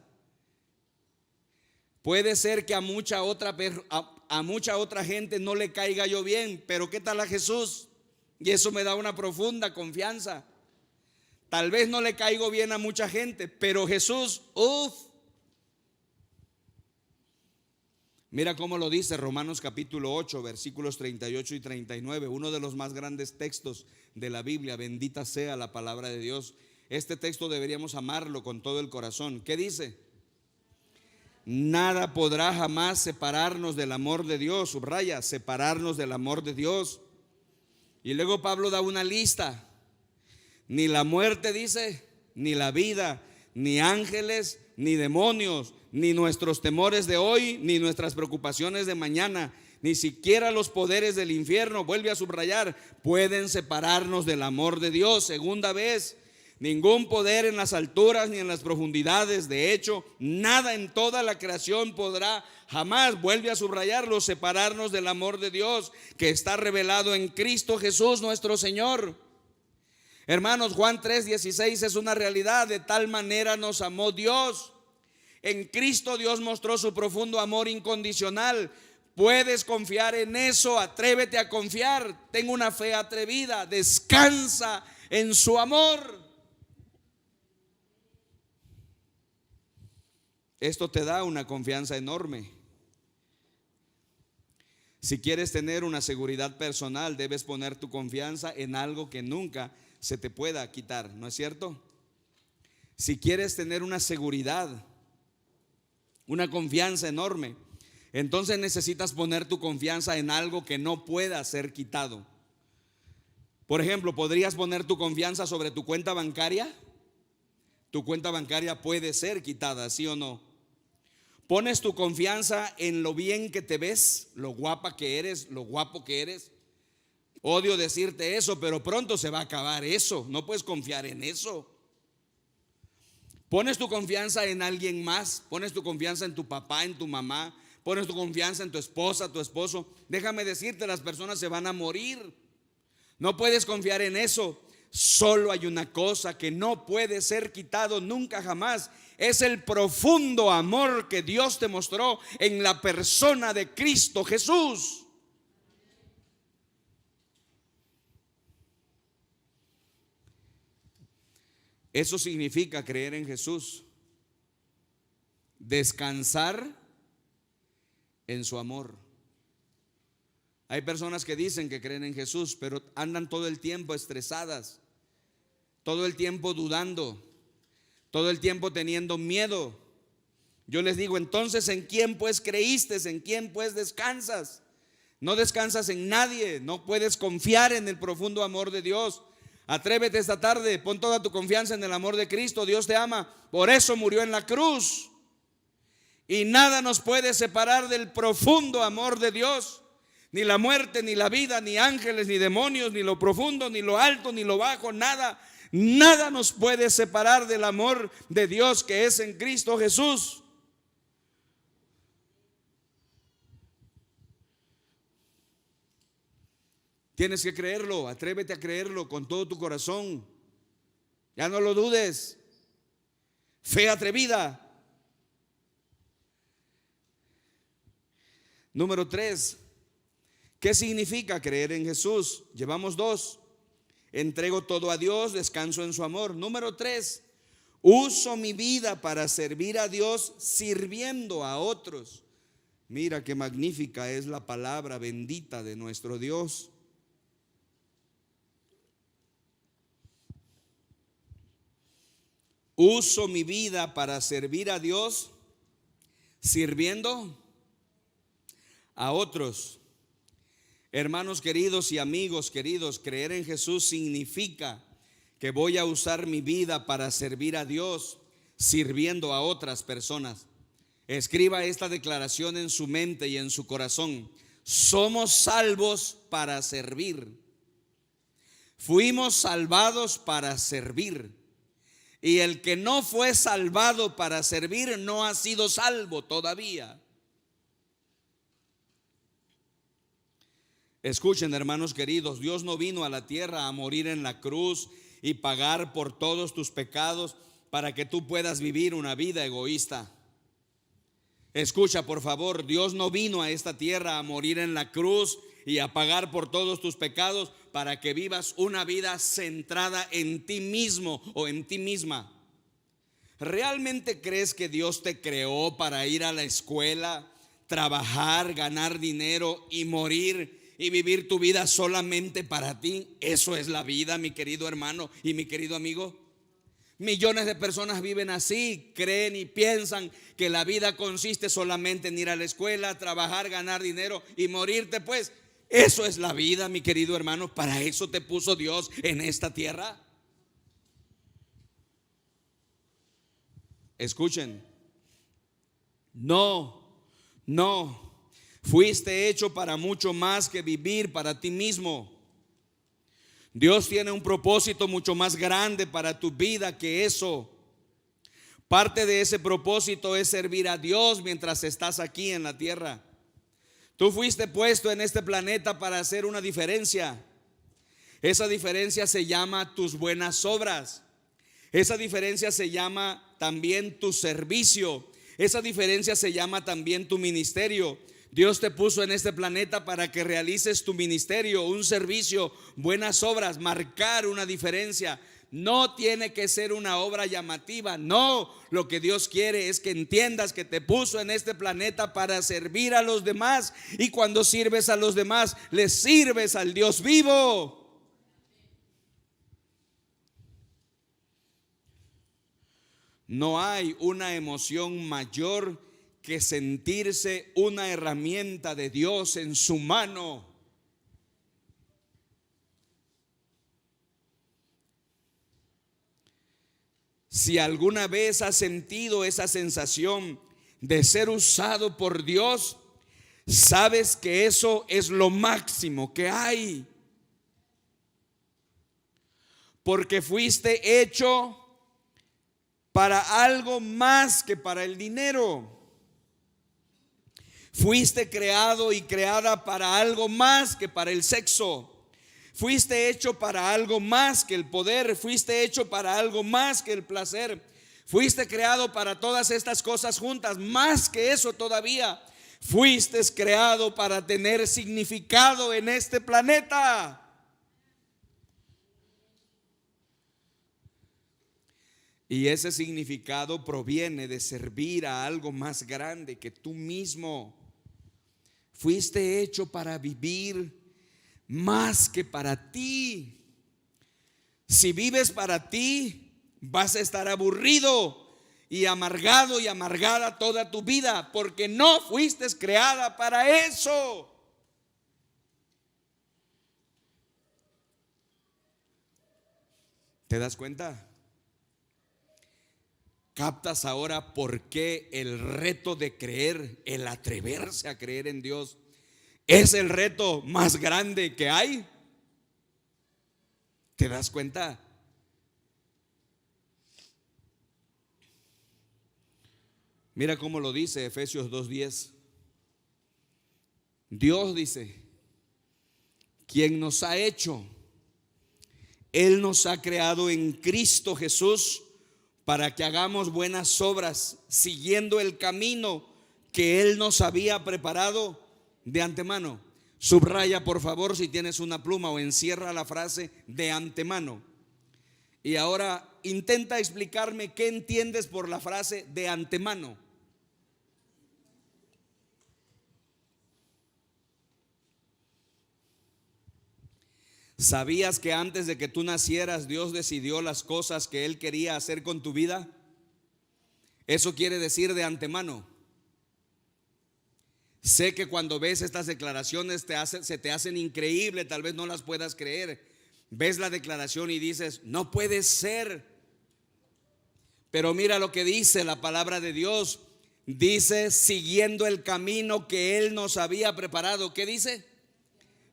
Speaker 1: Puede ser que a mucha otra gente no le caiga yo bien, pero ¿qué tal a Jesús? Y eso me da una profunda confianza. Tal vez no le caigo bien a mucha gente, pero Jesús, Mira cómo lo dice Romanos capítulo 8, versículos 38 y 39, uno de los más grandes textos de la Biblia. Bendita sea la palabra de Dios. Este texto deberíamos amarlo con todo el corazón. ¿Qué dice? Nada podrá jamás separarnos del amor de Dios. Subraya, separarnos del amor de Dios. Y luego Pablo da una lista. Ni la muerte, dice, ni la vida, ni ángeles, ni demonios, ni nuestros temores de hoy, ni nuestras preocupaciones de mañana, ni siquiera los poderes del infierno, vuelve a subrayar, pueden separarnos del amor de Dios. Segunda vez, ningún poder en las alturas ni en las profundidades, de hecho, nada en toda la creación podrá jamás, vuelve a subrayarlo, separarnos del amor de Dios que está revelado en Cristo Jesús nuestro Señor. Hermanos, Juan 3:16 es una realidad. De tal manera nos amó Dios. En Cristo Dios mostró su profundo amor incondicional. Puedes confiar en eso, atrévete a confiar. Ten una fe atrevida, descansa en su amor. Esto te da una confianza enorme. Si quieres tener una seguridad personal, debes poner tu confianza en algo que nunca se te pueda quitar, ¿no es cierto? Si quieres tener una seguridad, una confianza enorme, entonces necesitas poner tu confianza en algo que no pueda ser quitado. Por ejemplo, ¿podrías poner tu confianza sobre tu cuenta bancaria? Tu cuenta bancaria puede ser quitada, ¿sí o no? ¿Pones tu confianza en lo bien que te ves, lo guapa que eres, lo guapo que eres? Odio decirte eso, pero pronto se va a acabar eso. No puedes confiar en eso. ¿Pones tu confianza en alguien más? ¿Pones tu confianza en tu papá, en tu mamá? ¿Pones tu confianza en tu esposa, tu esposo? Déjame decirte, las personas se van a morir. No puedes confiar en eso. Solo hay una cosa que no puede ser quitado nunca jamás. Es el profundo amor que Dios te mostró en la persona de Cristo Jesús. Eso significa creer en Jesús, descansar en su amor. Hay personas que dicen que creen en Jesús, pero andan todo el tiempo estresadas, todo el tiempo dudando, todo el tiempo teniendo miedo. Yo les digo, entonces, ¿en quién pues creíste? ¿En quién pues descansas? No descansas en nadie, no puedes confiar en el profundo amor de Dios. Atrévete esta tarde, pon toda tu confianza en el amor de Cristo. Dios te ama, por eso murió en la cruz. Y nada nos puede separar del profundo amor de Dios. Ni la muerte, ni la vida, ni ángeles, ni demonios, ni lo profundo, ni lo alto, ni lo bajo, nada. Nada nos puede separar del amor de Dios que es en Cristo Jesús. Tienes que creerlo, atrévete a creerlo con todo tu corazón. Ya no lo dudes. Fe atrevida. Número 3. ¿Qué significa creer en Jesús? Llevamos 2. Entrego todo a Dios, descanso en su amor. Número 3. Uso mi vida para servir a Dios sirviendo a otros. Mira qué magnífica es la palabra bendita de nuestro Dios. Uso mi vida para servir a Dios sirviendo a otros. Hermanos queridos y amigos queridos, creer en Jesús significa que voy a usar mi vida para servir a Dios sirviendo a otras personas. Escriba esta declaración en su mente y en su corazón. Somos salvos para servir. Fuimos salvados para servir. Y el que no fue salvado para servir no ha sido salvo todavía. Escuchen, hermanos queridos, Dios no vino a la tierra a morir en la cruz y pagar por todos tus pecados para que tú puedas vivir una vida egoísta. Escucha, por favor, Dios no vino a esta tierra a morir en la cruz y a pagar por todos tus pecados para que vivas una vida centrada en ti mismo o en ti misma. ¿Realmente crees que Dios te creó para ir a la escuela, trabajar, ganar dinero y morir y vivir tu vida solamente para ti. Eso es la vida, mi querido hermano y mi querido amigo. Millones de personas viven así, creen y piensan que la vida consiste solamente en ir a la escuela, trabajar, ganar dinero y morirte. Pues eso es la vida, mi querido hermano. Para eso te puso Dios en esta tierra. Escuchen, no, fuiste hecho para mucho más que vivir para ti mismo. Dios tiene un propósito mucho más grande para tu vida que eso. Parte de ese propósito es servir a Dios mientras estás aquí en la tierra. Tú fuiste puesto en este planeta para hacer una diferencia. Esa diferencia se llama tus buenas obras. Esa diferencia se llama también tu servicio. Esa diferencia se llama también tu ministerio. Dios te puso en este planeta para que realices tu ministerio, un servicio, buenas obras, marcar una diferencia. No tiene que ser una obra llamativa, no. Lo que Dios quiere es que entiendas que te puso en este planeta para servir a los demás. Y cuando sirves a los demás, les sirves al Dios vivo. No hay una emoción mayor que sentirse una herramienta de Dios en su mano. Si alguna vez has sentido esa sensación de ser usado por Dios, sabes que eso es lo máximo que hay. Porque fuiste hecho para algo más que para el dinero. Fuiste creado y creada para algo más que para el sexo. Fuiste hecho para algo más que el poder. Fuiste hecho para algo más que el placer. Fuiste creado para todas estas cosas juntas. Más que eso todavía. Fuiste creado para tener significado en este planeta. Y ese significado proviene de servir a algo más grande que tú mismo. Fuiste hecho para vivir más que para ti. Si vives para ti, vas a estar aburrido y amargado y amargada toda tu vida, porque no fuiste creada para eso. ¿Te das cuenta? ¿Captas ahora por qué el reto de creer, el atreverse a creer en Dios, es el reto más grande que hay? ¿Te das cuenta? Mira cómo lo dice Efesios 2:10. Dios dice, quien nos ha hecho, Él nos ha creado en Cristo Jesús para que hagamos buenas obras, siguiendo el camino que Él nos había preparado de antemano. Subraya por favor si tienes una pluma o encierra la frase de antemano. Y ahora intenta explicarme qué entiendes por la frase de antemano. ¿Sabías que antes de que tú nacieras Dios decidió las cosas que Él quería hacer con tu vida? Eso quiere decir de antemano. Sé que cuando ves estas declaraciones se te hacen increíbles, tal vez no las puedas creer. Ves la declaración y dices, no puede ser. Pero mira lo que dice la palabra de Dios. Dice, siguiendo el camino que Él nos había preparado. ¿Qué dice?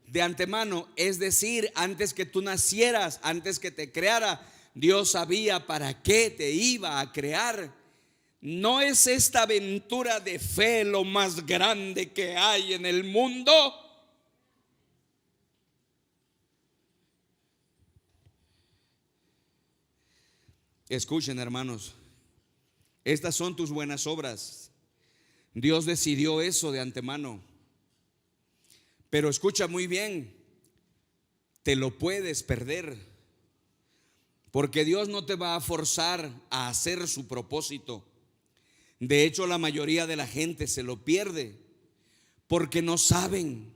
Speaker 1: De antemano, es decir, antes que tú nacieras, antes que te creara, Dios sabía para qué te iba a crear. ¿No es esta aventura de fe lo más grande que hay en el mundo? Escuchen, hermanos, estas son tus buenas obras. Dios decidió eso de antemano. Pero escucha muy bien, te lo puedes perder, porque Dios no te va a forzar a hacer su propósito. De hecho, la mayoría de la gente se lo pierde porque no saben,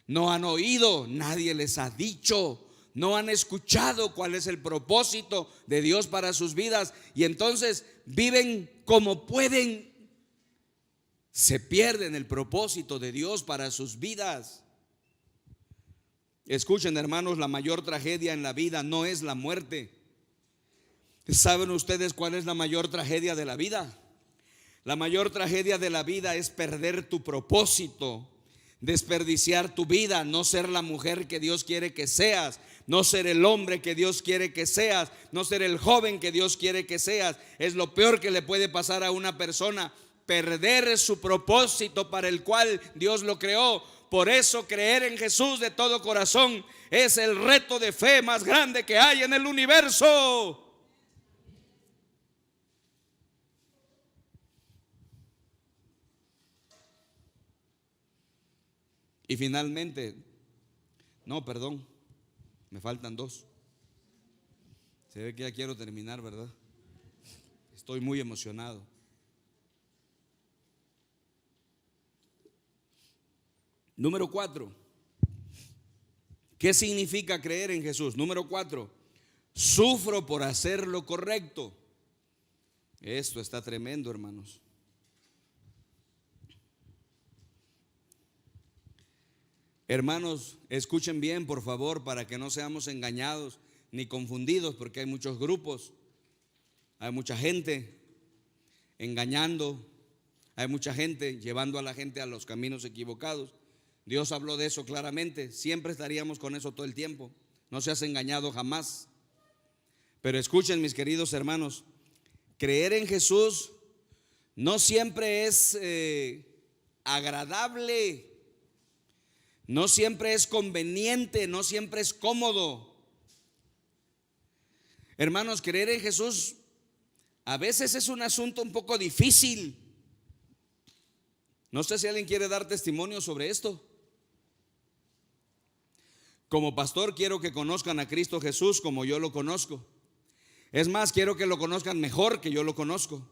Speaker 1: no han oído, nadie les ha dicho, no han escuchado cuál es el propósito de Dios para sus vidas, y entonces viven como pueden. Se pierden el propósito de Dios para sus vidas. Escuchen, hermanos, la mayor tragedia en la vida no es la muerte. ¿Saben ustedes cuál es la mayor tragedia de la vida? La mayor tragedia de la vida es perder tu propósito, desperdiciar tu vida, no ser la mujer que Dios quiere que seas, no ser el hombre que Dios quiere que seas, no ser el joven que Dios quiere que seas. Es lo peor que le puede pasar a una persona, perder su propósito para el cual Dios lo creó. Por eso creer en Jesús de todo corazón es el reto de fe más grande que hay en el universo. Y finalmente, no, perdón, me faltan dos. Se ve que ya quiero terminar, ¿verdad? Estoy muy emocionado. Número 4. ¿Qué significa creer en Jesús? Número 4. Sufro por hacer lo correcto. Esto está tremendo, hermanos. Hermanos, escuchen bien, por favor, para que no seamos engañados ni confundidos, porque hay muchos grupos, hay mucha gente engañando, hay mucha gente llevando a la gente a los caminos equivocados. Dios habló de eso claramente. Siempre estaríamos con eso todo el tiempo. No seas engañado jamás. Pero escuchen, mis queridos hermanos, creer en Jesús no siempre es agradable, no siempre es conveniente, no siempre es cómodo. Hermanos, creer en Jesús a veces es un asunto un poco difícil. No sé si alguien quiere dar testimonio sobre esto. Como pastor quiero que conozcan a Cristo Jesús como yo lo conozco. Es más, quiero que lo conozcan mejor que yo lo conozco.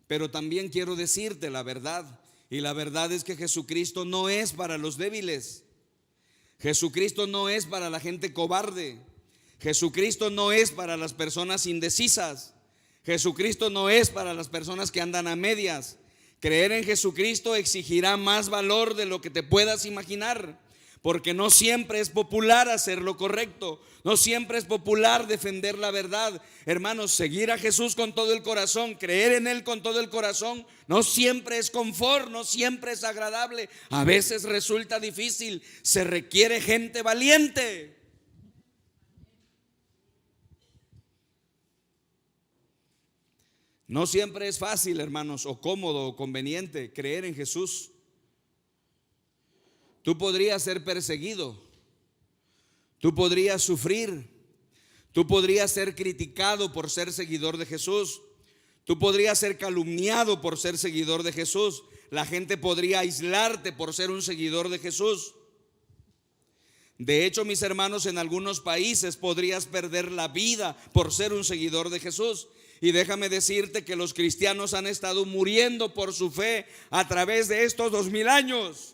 Speaker 1: Pero también quiero decirte la verdad. Y la verdad es que Jesucristo no es para los débiles. Jesucristo no es para la gente cobarde. Jesucristo no es para las personas indecisas. Jesucristo no es para las personas que andan a medias. Creer en Jesucristo exigirá más valor de lo que te puedas imaginar, porque no siempre es popular hacer lo correcto, no siempre es popular defender la verdad. Hermanos, seguir a Jesús con todo el corazón, creer en Él con todo el corazón, no siempre es confort, no siempre es agradable. A veces resulta difícil, se requiere gente valiente. No siempre es fácil, hermanos, o cómodo o conveniente creer en Jesús. Tú podrías ser perseguido, tú podrías sufrir, tú podrías ser criticado por ser seguidor de Jesús, tú podrías ser calumniado por ser seguidor de Jesús, la gente podría aislarte por ser un seguidor de Jesús. De hecho, mis hermanos, en algunos países podrías perder la vida por ser un seguidor de Jesús. Y déjame decirte que los cristianos han estado muriendo por su fe a través de estos 2000 años.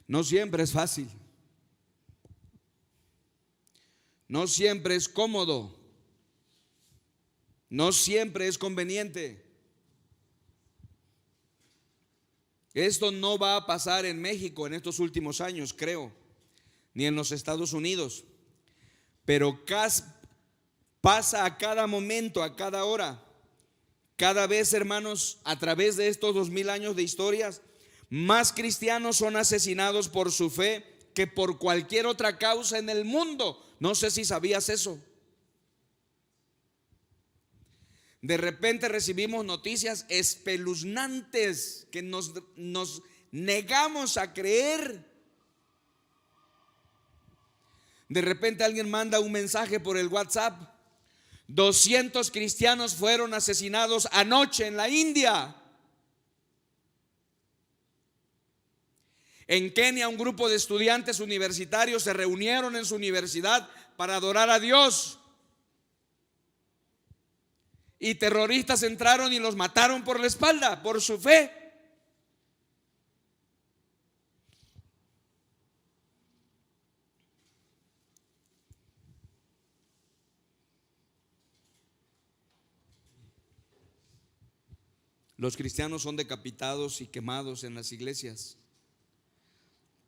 Speaker 1: No siempre es fácil, no siempre es cómodo, no siempre es conveniente. Esto no va a pasar en México en estos últimos años, creo, ni en los Estados Unidos, pero pasa a cada momento, a cada hora. Cada vez, hermanos, a través de estos 2000 años de historias, más cristianos son asesinados por su fe que por cualquier otra causa en el mundo. No sé si sabías eso. De repente recibimos noticias espeluznantes que nos negamos a creer. De repente alguien manda un mensaje por el WhatsApp: 200 cristianos fueron asesinados anoche en la India. En Kenia, un grupo de estudiantes universitarios se reunieron en su universidad para adorar a Dios. y terroristas entraron y los mataron por la espalda, por su fe. Los cristianos son decapitados y quemados en las iglesias.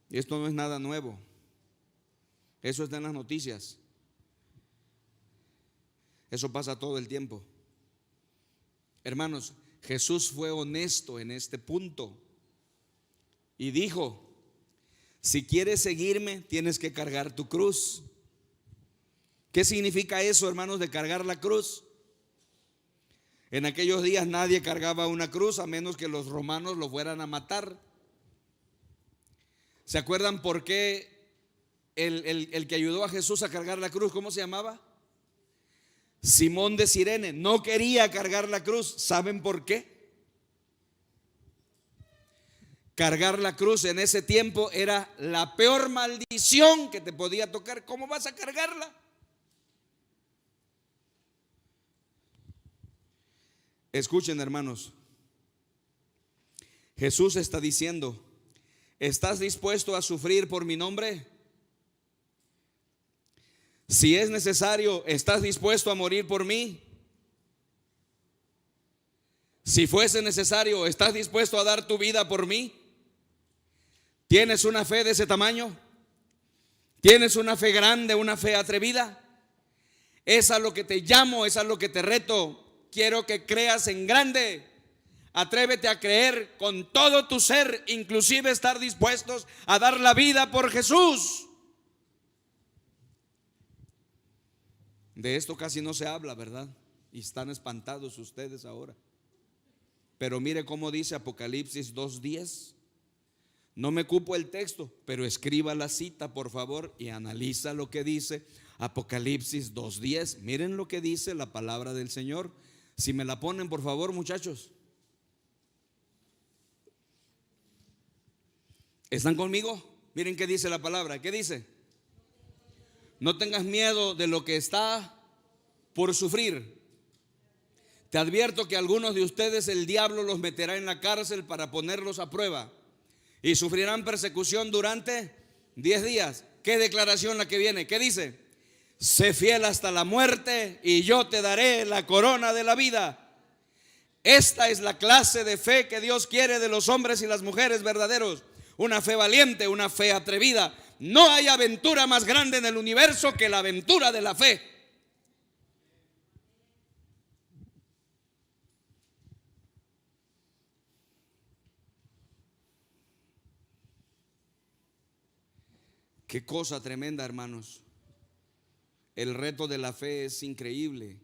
Speaker 1: Y esto no es nada nuevo. Eso está en las noticias. Eso pasa todo el tiempo. Hermanos, Jesús fue honesto en este punto y dijo: si quieres seguirme, tienes que cargar tu cruz. ¿Qué significa eso, hermanos, de cargar la cruz? En aquellos días nadie cargaba una cruz a menos que los romanos lo fueran a matar. ¿Se acuerdan por qué el que ayudó a Jesús a cargar la cruz, cómo se llamaba? Simón de Cirene. No quería cargar la cruz. ¿Saben por qué? Cargar la cruz en ese tiempo era la peor maldición que te podía tocar. ¿Cómo vas a cargarla? Escuchen, hermanos, Jesús está diciendo: ¿estás dispuesto a sufrir por mi nombre? Si es necesario, ¿estás dispuesto a morir por mí? Si fuese necesario, ¿estás dispuesto a dar tu vida por mí? ¿Tienes una fe de ese tamaño? ¿Tienes una fe grande, una fe atrevida? Es a lo que te llamo, es a lo que te reto. Quiero que creas en grande. Atrévete a creer con todo tu ser, inclusive estar dispuestos a dar la vida por Jesús. De esto casi no se habla, ¿verdad? Y están espantados ustedes ahora. Pero mire cómo dice Apocalipsis 2:10. No me cupo el texto, pero escriba la cita, por favor, y analiza lo que dice Apocalipsis 2:10. Miren lo que dice la palabra del Señor. Si me la ponen, por favor, muchachos. ¿Están conmigo? Miren qué dice la palabra. ¿Qué dice? No tengas miedo de lo que está por sufrir. Te advierto que algunos de ustedes el diablo los meterá en la cárcel para ponerlos a prueba y sufrirán persecución durante 10 días. ¿Qué declaración la que viene? ¿Qué dice? Sé fiel hasta la muerte y yo te daré la corona de la vida. Esta es la clase de fe que Dios quiere de los hombres y las mujeres verdaderos. Una fe valiente, una fe atrevida. No hay aventura más grande en el universo que la aventura de la fe. Qué cosa tremenda, hermanos. El reto de la fe es increíble.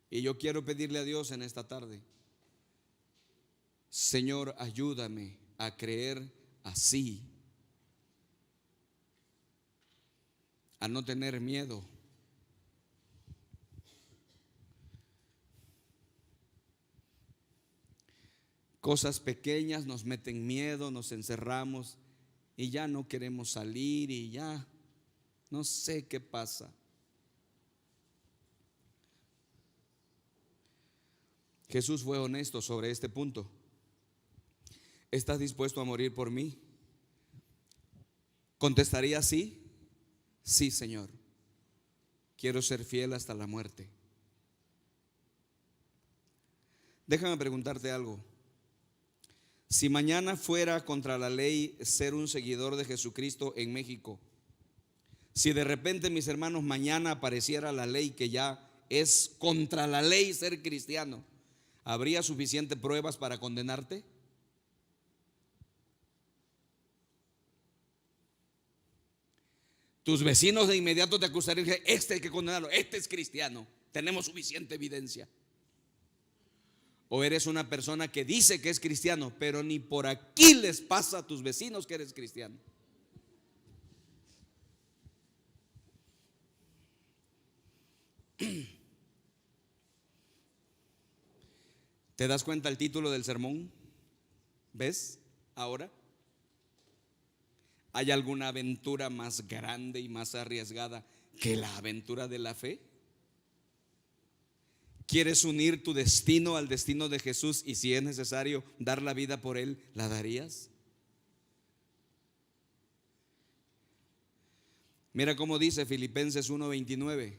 Speaker 1: Y yo quiero pedirle a Dios en esta tarde: Señor, ayúdame a creer así, a no tener miedo. Cosas pequeñas nos meten miedo, nos encerramos y ya no queremos salir y ya no sé qué pasa. Jesús fue honesto sobre este punto. ¿Estás dispuesto a morir por mí? ¿Contestaría sí? Sí, Señor. Quiero ser fiel hasta la muerte. Déjame preguntarte algo. Si mañana fuera contra la ley ser un seguidor de Jesucristo en México, si de repente, mis hermanos, mañana apareciera la ley que ya es contra la ley ser cristiano, ¿habría suficientes pruebas para condenarte? Tus vecinos de inmediato te acusarían que este hay que condenarlo, este es cristiano, tenemos suficiente evidencia. O eres una persona que dice que es cristiano, pero ni por aquí les pasa a tus vecinos que eres cristiano. ¿Te das cuenta el título del sermón? ¿Ves? Ahora, ¿hay alguna aventura más grande y más arriesgada que la aventura de la fe? ¿Quieres unir tu destino al destino de Jesús y si es necesario dar la vida por Él, la darías? Mira cómo dice Filipenses 1:29.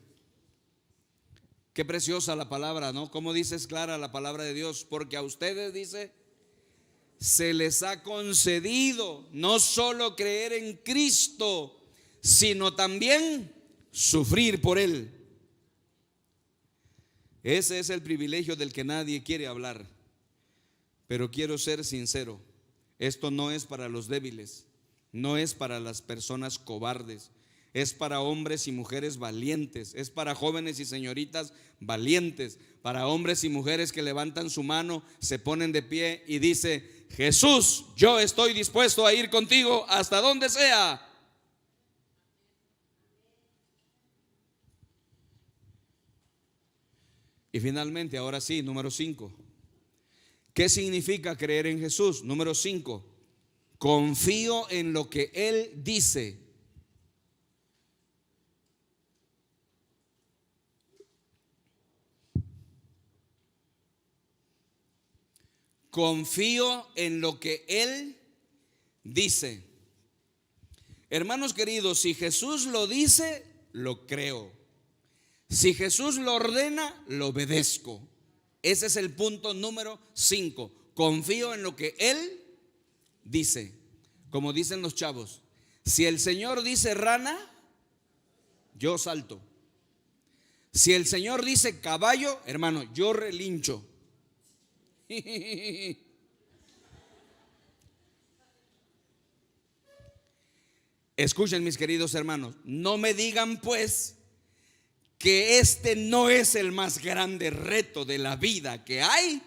Speaker 1: Qué preciosa la palabra, ¿no? Cómo dice, es clara la palabra de Dios. Porque a ustedes, dice, se les ha concedido no solo creer en Cristo, sino también sufrir por Él. Ese es el privilegio del que nadie quiere hablar. Pero quiero ser sincero, esto no es para los débiles, no es para las personas cobardes, es para hombres y mujeres valientes, es para jóvenes y señoritas valientes, para hombres y mujeres que levantan su mano, se ponen de pie y dice: Jesús, yo estoy dispuesto a ir contigo hasta donde sea. Y finalmente, ahora sí, número 5. ¿Qué significa creer en Jesús? Número 5. Confío en lo que Él dice. Confío en lo que Él dice. Hermanos queridos, si Jesús lo dice, lo creo. Si Jesús lo ordena, lo obedezco. Ese es el punto número 5. Confío en lo que Él dice. Como dicen los chavos, si el Señor dice rana, yo salto. Si el Señor dice caballo, hermano, yo relincho. Escuchen, mis queridos hermanos, no me digan pues que este no es el más grande reto de la vida que hay.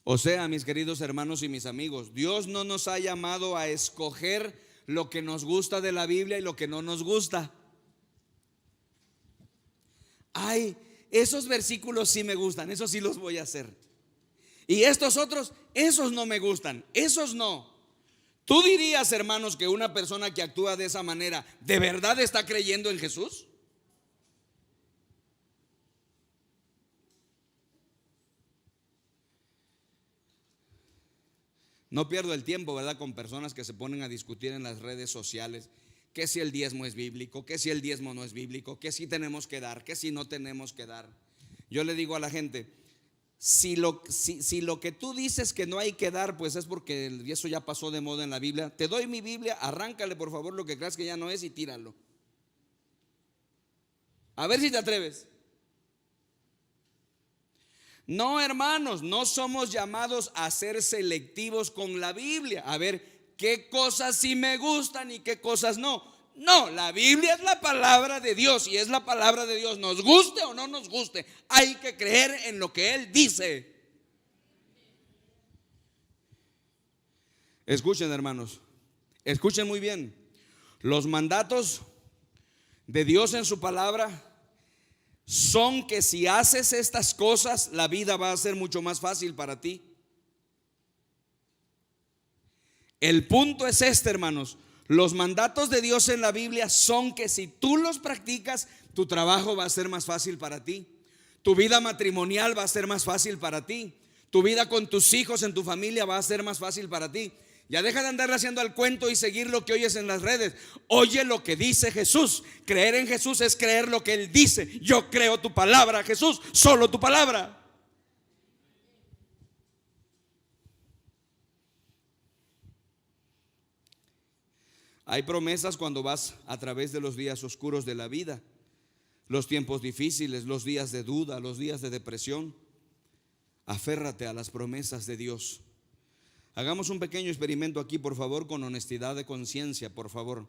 Speaker 1: O sea, mis queridos hermanos y mis amigos, Dios no nos ha llamado a escoger lo que nos gusta de la Biblia y lo que no nos gusta. Ay, esos versículos sí me gustan, esos sí los voy a hacer. Y estos otros, esos no me gustan, esos no. ¿Tú dirías, hermanos, que una persona que actúa de esa manera de verdad está creyendo en Jesús? No pierdo el tiempo, ¿verdad?, con personas que se ponen a discutir en las redes sociales que si el diezmo es bíblico, que si el diezmo no es bíblico, que si tenemos que dar, que si no tenemos que dar. Yo le digo a la gente, si lo que tú dices que no hay que dar, pues es porque eso ya pasó de moda en la Biblia. Te doy mi Biblia, arráncale por favor lo que creas que ya no es y tíralo. A ver si te atreves. No, hermanos, no somos llamados a ser selectivos con la Biblia. A ver, qué cosas sí me gustan y qué cosas no. No, la Biblia es la palabra de Dios y es la palabra de Dios, nos guste o no nos guste. Hay que creer en lo que Él dice. Escuchen, hermanos, escuchen muy bien. Los mandatos de Dios en su palabra son que si haces estas cosas, la vida va a ser mucho más fácil para ti. El punto es este, hermanos. Los mandatos de Dios en la Biblia son que si tú los practicas, tu trabajo va a ser más fácil para ti. Tu vida matrimonial va a ser más fácil para ti. Tu vida con tus hijos, en tu familia, va a ser más fácil para ti. Ya deja de andarle haciendo al cuento y seguir lo que oyes en las redes. Oye lo que dice Jesús. Creer en Jesús es creer lo que Él dice. Yo creo tu palabra, Jesús, solo tu palabra. Hay promesas cuando vas a través de los días oscuros de la vida, los tiempos difíciles, los días de duda, los días de depresión. Aférrate a las promesas de Dios. Hagamos un pequeño experimento aquí, por favor, con honestidad de conciencia, por favor.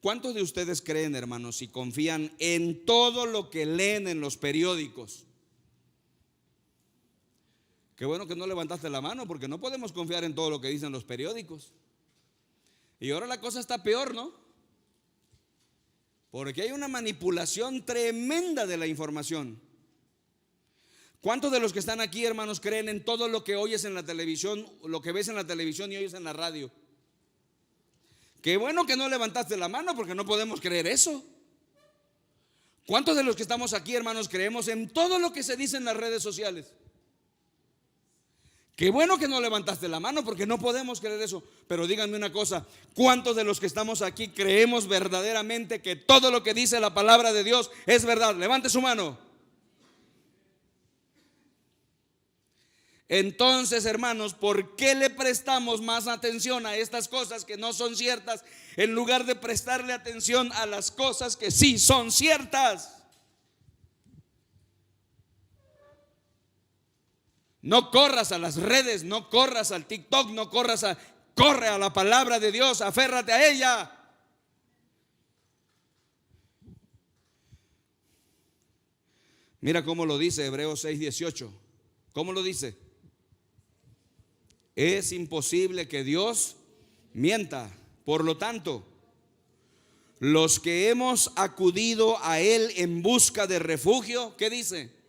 Speaker 1: ¿Cuántos de ustedes creen, hermanos, y confían en todo lo que leen en los periódicos? Qué bueno que no levantaste la mano, porque no podemos confiar en todo lo que dicen los periódicos. Y ahora la cosa está peor, ¿no? Porque hay una manipulación tremenda de la información. ¿Cuántos de los que están aquí, hermanos, creen en todo lo que oyes en la televisión, lo que ves en la televisión y oyes en la radio? Qué bueno que no levantaste la mano, porque no podemos creer eso. ¿Cuántos de los que estamos aquí, hermanos, creemos en todo lo que se dice en las redes sociales? Qué bueno que no levantaste la mano, porque no podemos creer eso. Pero díganme una cosa: ¿cuántos de los que estamos aquí creemos verdaderamente que todo lo que dice la palabra de Dios es verdad? Levante su mano. Entonces, hermanos, ¿por qué le prestamos más atención a estas cosas que no son ciertas, en lugar de prestarle atención a las cosas que sí son ciertas? No corras a las redes, no corras al TikTok, corre a la palabra de Dios, aférrate a ella. Mira cómo lo dice Hebreos 6:18. ¿Cómo lo dice? Es imposible que Dios mienta. Por lo tanto, los que hemos acudido a Él en busca de refugio, ¿qué dice?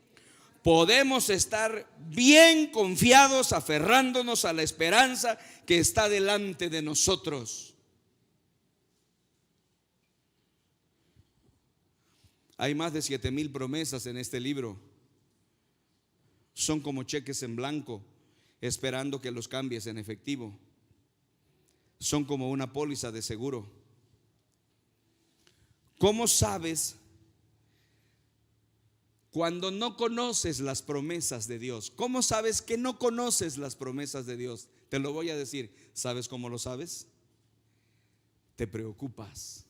Speaker 1: Podemos estar bien confiados, aferrándonos a la esperanza que está delante de nosotros. Hay más de 7,000 promesas en este libro. Son como cheques en blanco, esperando que los cambies en efectivo. Son como una póliza de seguro. ¿Cómo sabes cuando no conoces las promesas de Dios? ¿Cómo sabes que no conoces las promesas de Dios? Te lo voy a decir. ¿Sabes cómo lo sabes? Te preocupas.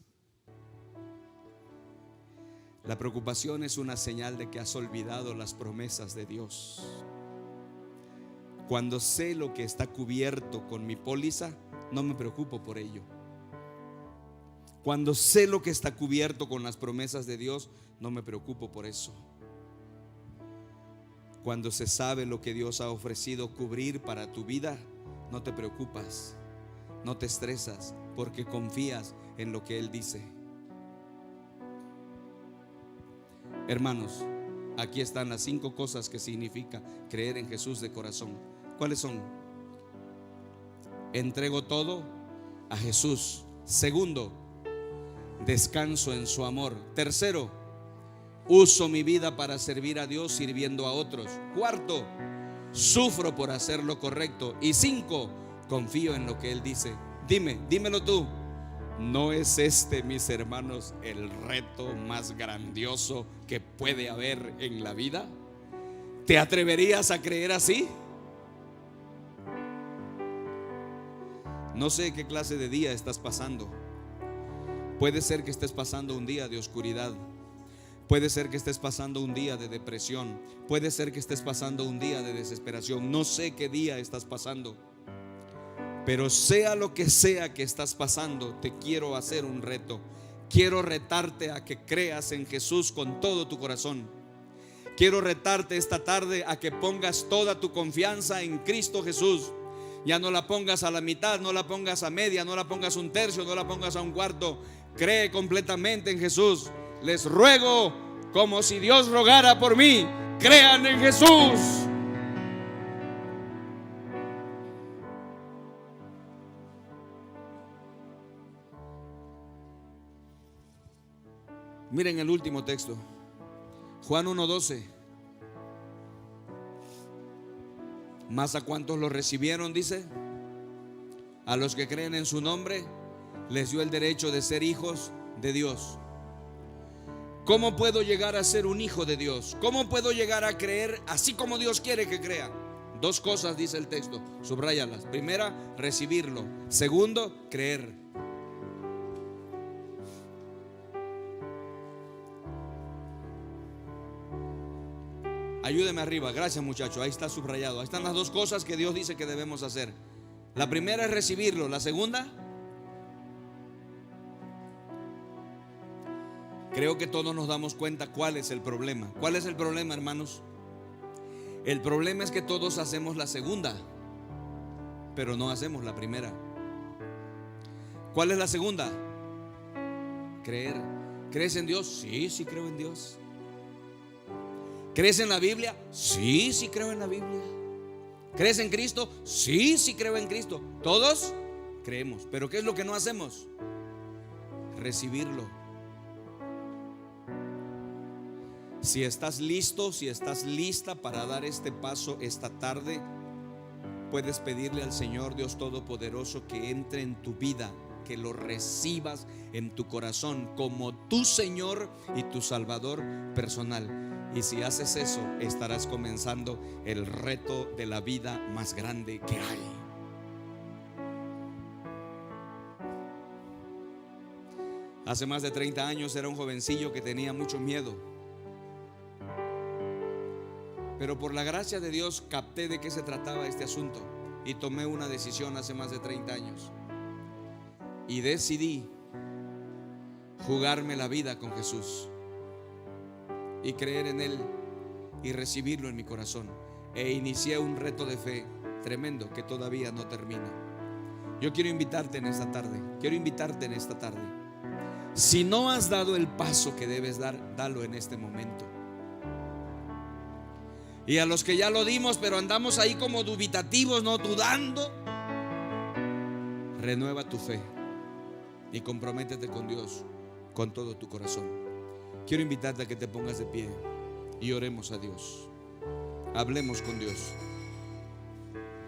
Speaker 1: La preocupación es una señal de que has olvidado las promesas de Dios. Cuando sé lo que está cubierto con mi póliza, no me preocupo por ello. Cuando sé lo que está cubierto con las promesas de Dios, no me preocupo por eso. Cuando se sabe lo que Dios ha ofrecido cubrir para tu vida, no te preocupas, no te estresas, porque confías en lo que Él dice. Hermanos, aquí están las 5 cosas que significa creer en Jesús de corazón. ¿Cuáles son? Entrego todo a Jesús. Segundo, descanso en su amor. Tercero, uso mi vida para servir a Dios sirviendo a otros. Cuarto, sufro por hacer lo correcto. Y 5, confío en lo que Él dice. Dímelo tú. ¿No es este, mis hermanos, el reto más grandioso que puede haber en la vida? ¿Te atreverías a creer así? No sé qué clase de día estás pasando. Puede ser que estés pasando un día de oscuridad. Puede ser que estés pasando un día de depresión. Puede ser que estés pasando un día de desesperación. No sé qué día estás pasando. Pero sea lo que sea que estás pasando, te quiero hacer un reto. Quiero retarte a que creas en Jesús con todo tu corazón. Quiero retarte esta tarde a que pongas toda tu confianza en Cristo Jesús. Ya no la pongas a la mitad, no la pongas a media, no la pongas un tercio, no la pongas a un cuarto. Cree completamente en Jesús. Les ruego, como si Dios rogara por mí, crean en Jesús. Miren el último texto, Juan 1:12. Mas a cuantos lo recibieron, dice, a los que creen en su nombre, les dio el derecho de ser hijos de Dios. ¿Cómo puedo llegar a ser un hijo de Dios? ¿Cómo puedo llegar a creer así como Dios quiere que crea? 2 cosas dice el texto, subráyalas. Primera, recibirlo. Segundo, creer. Ayúdeme arriba, gracias muchachos, ahí está subrayado. Ahí están las 2 cosas que Dios dice que debemos hacer. La primera es recibirlo, la segunda, creo que todos nos damos cuenta cuál es el problema. ¿Cuál es el problema, hermanos? El problema es que todos hacemos la segunda, pero no hacemos la primera. ¿Cuál es la segunda? Creer. ¿Crees en Dios? Sí, sí creo en Dios. ¿Crees en la Biblia? Sí, sí creo en la Biblia. ¿Crees en Cristo? Sí, sí creo en Cristo. Todos creemos, pero ¿qué es lo que no hacemos? Recibirlo. Si estás listo, si estás lista para dar este paso esta tarde, puedes pedirle al Señor Dios Todopoderoso que entre en tu vida, que lo recibas en tu corazón como tu Señor y tu Salvador personal. Y si haces eso, estarás comenzando el reto de la vida más grande que hay. Hace más de 30 años era un jovencillo que tenía mucho miedo, pero por la gracia de Dios capté de qué se trataba este asunto y tomé una decisión hace más de 30 años. Y decidí jugarme la vida con Jesús y creer en Él y recibirlo en mi corazón. E inicié un reto de fe tremendo que todavía no termina. Yo quiero invitarte en esta tarde. Si no has dado el paso que debes dar, dalo en este momento. Y a los que ya lo dimos, pero andamos ahí como dubitativos, no dudando, renueva tu fe y comprométete con Dios con todo tu corazón. Quiero invitarte a que te pongas de pie y oremos a Dios. Hablemos con Dios.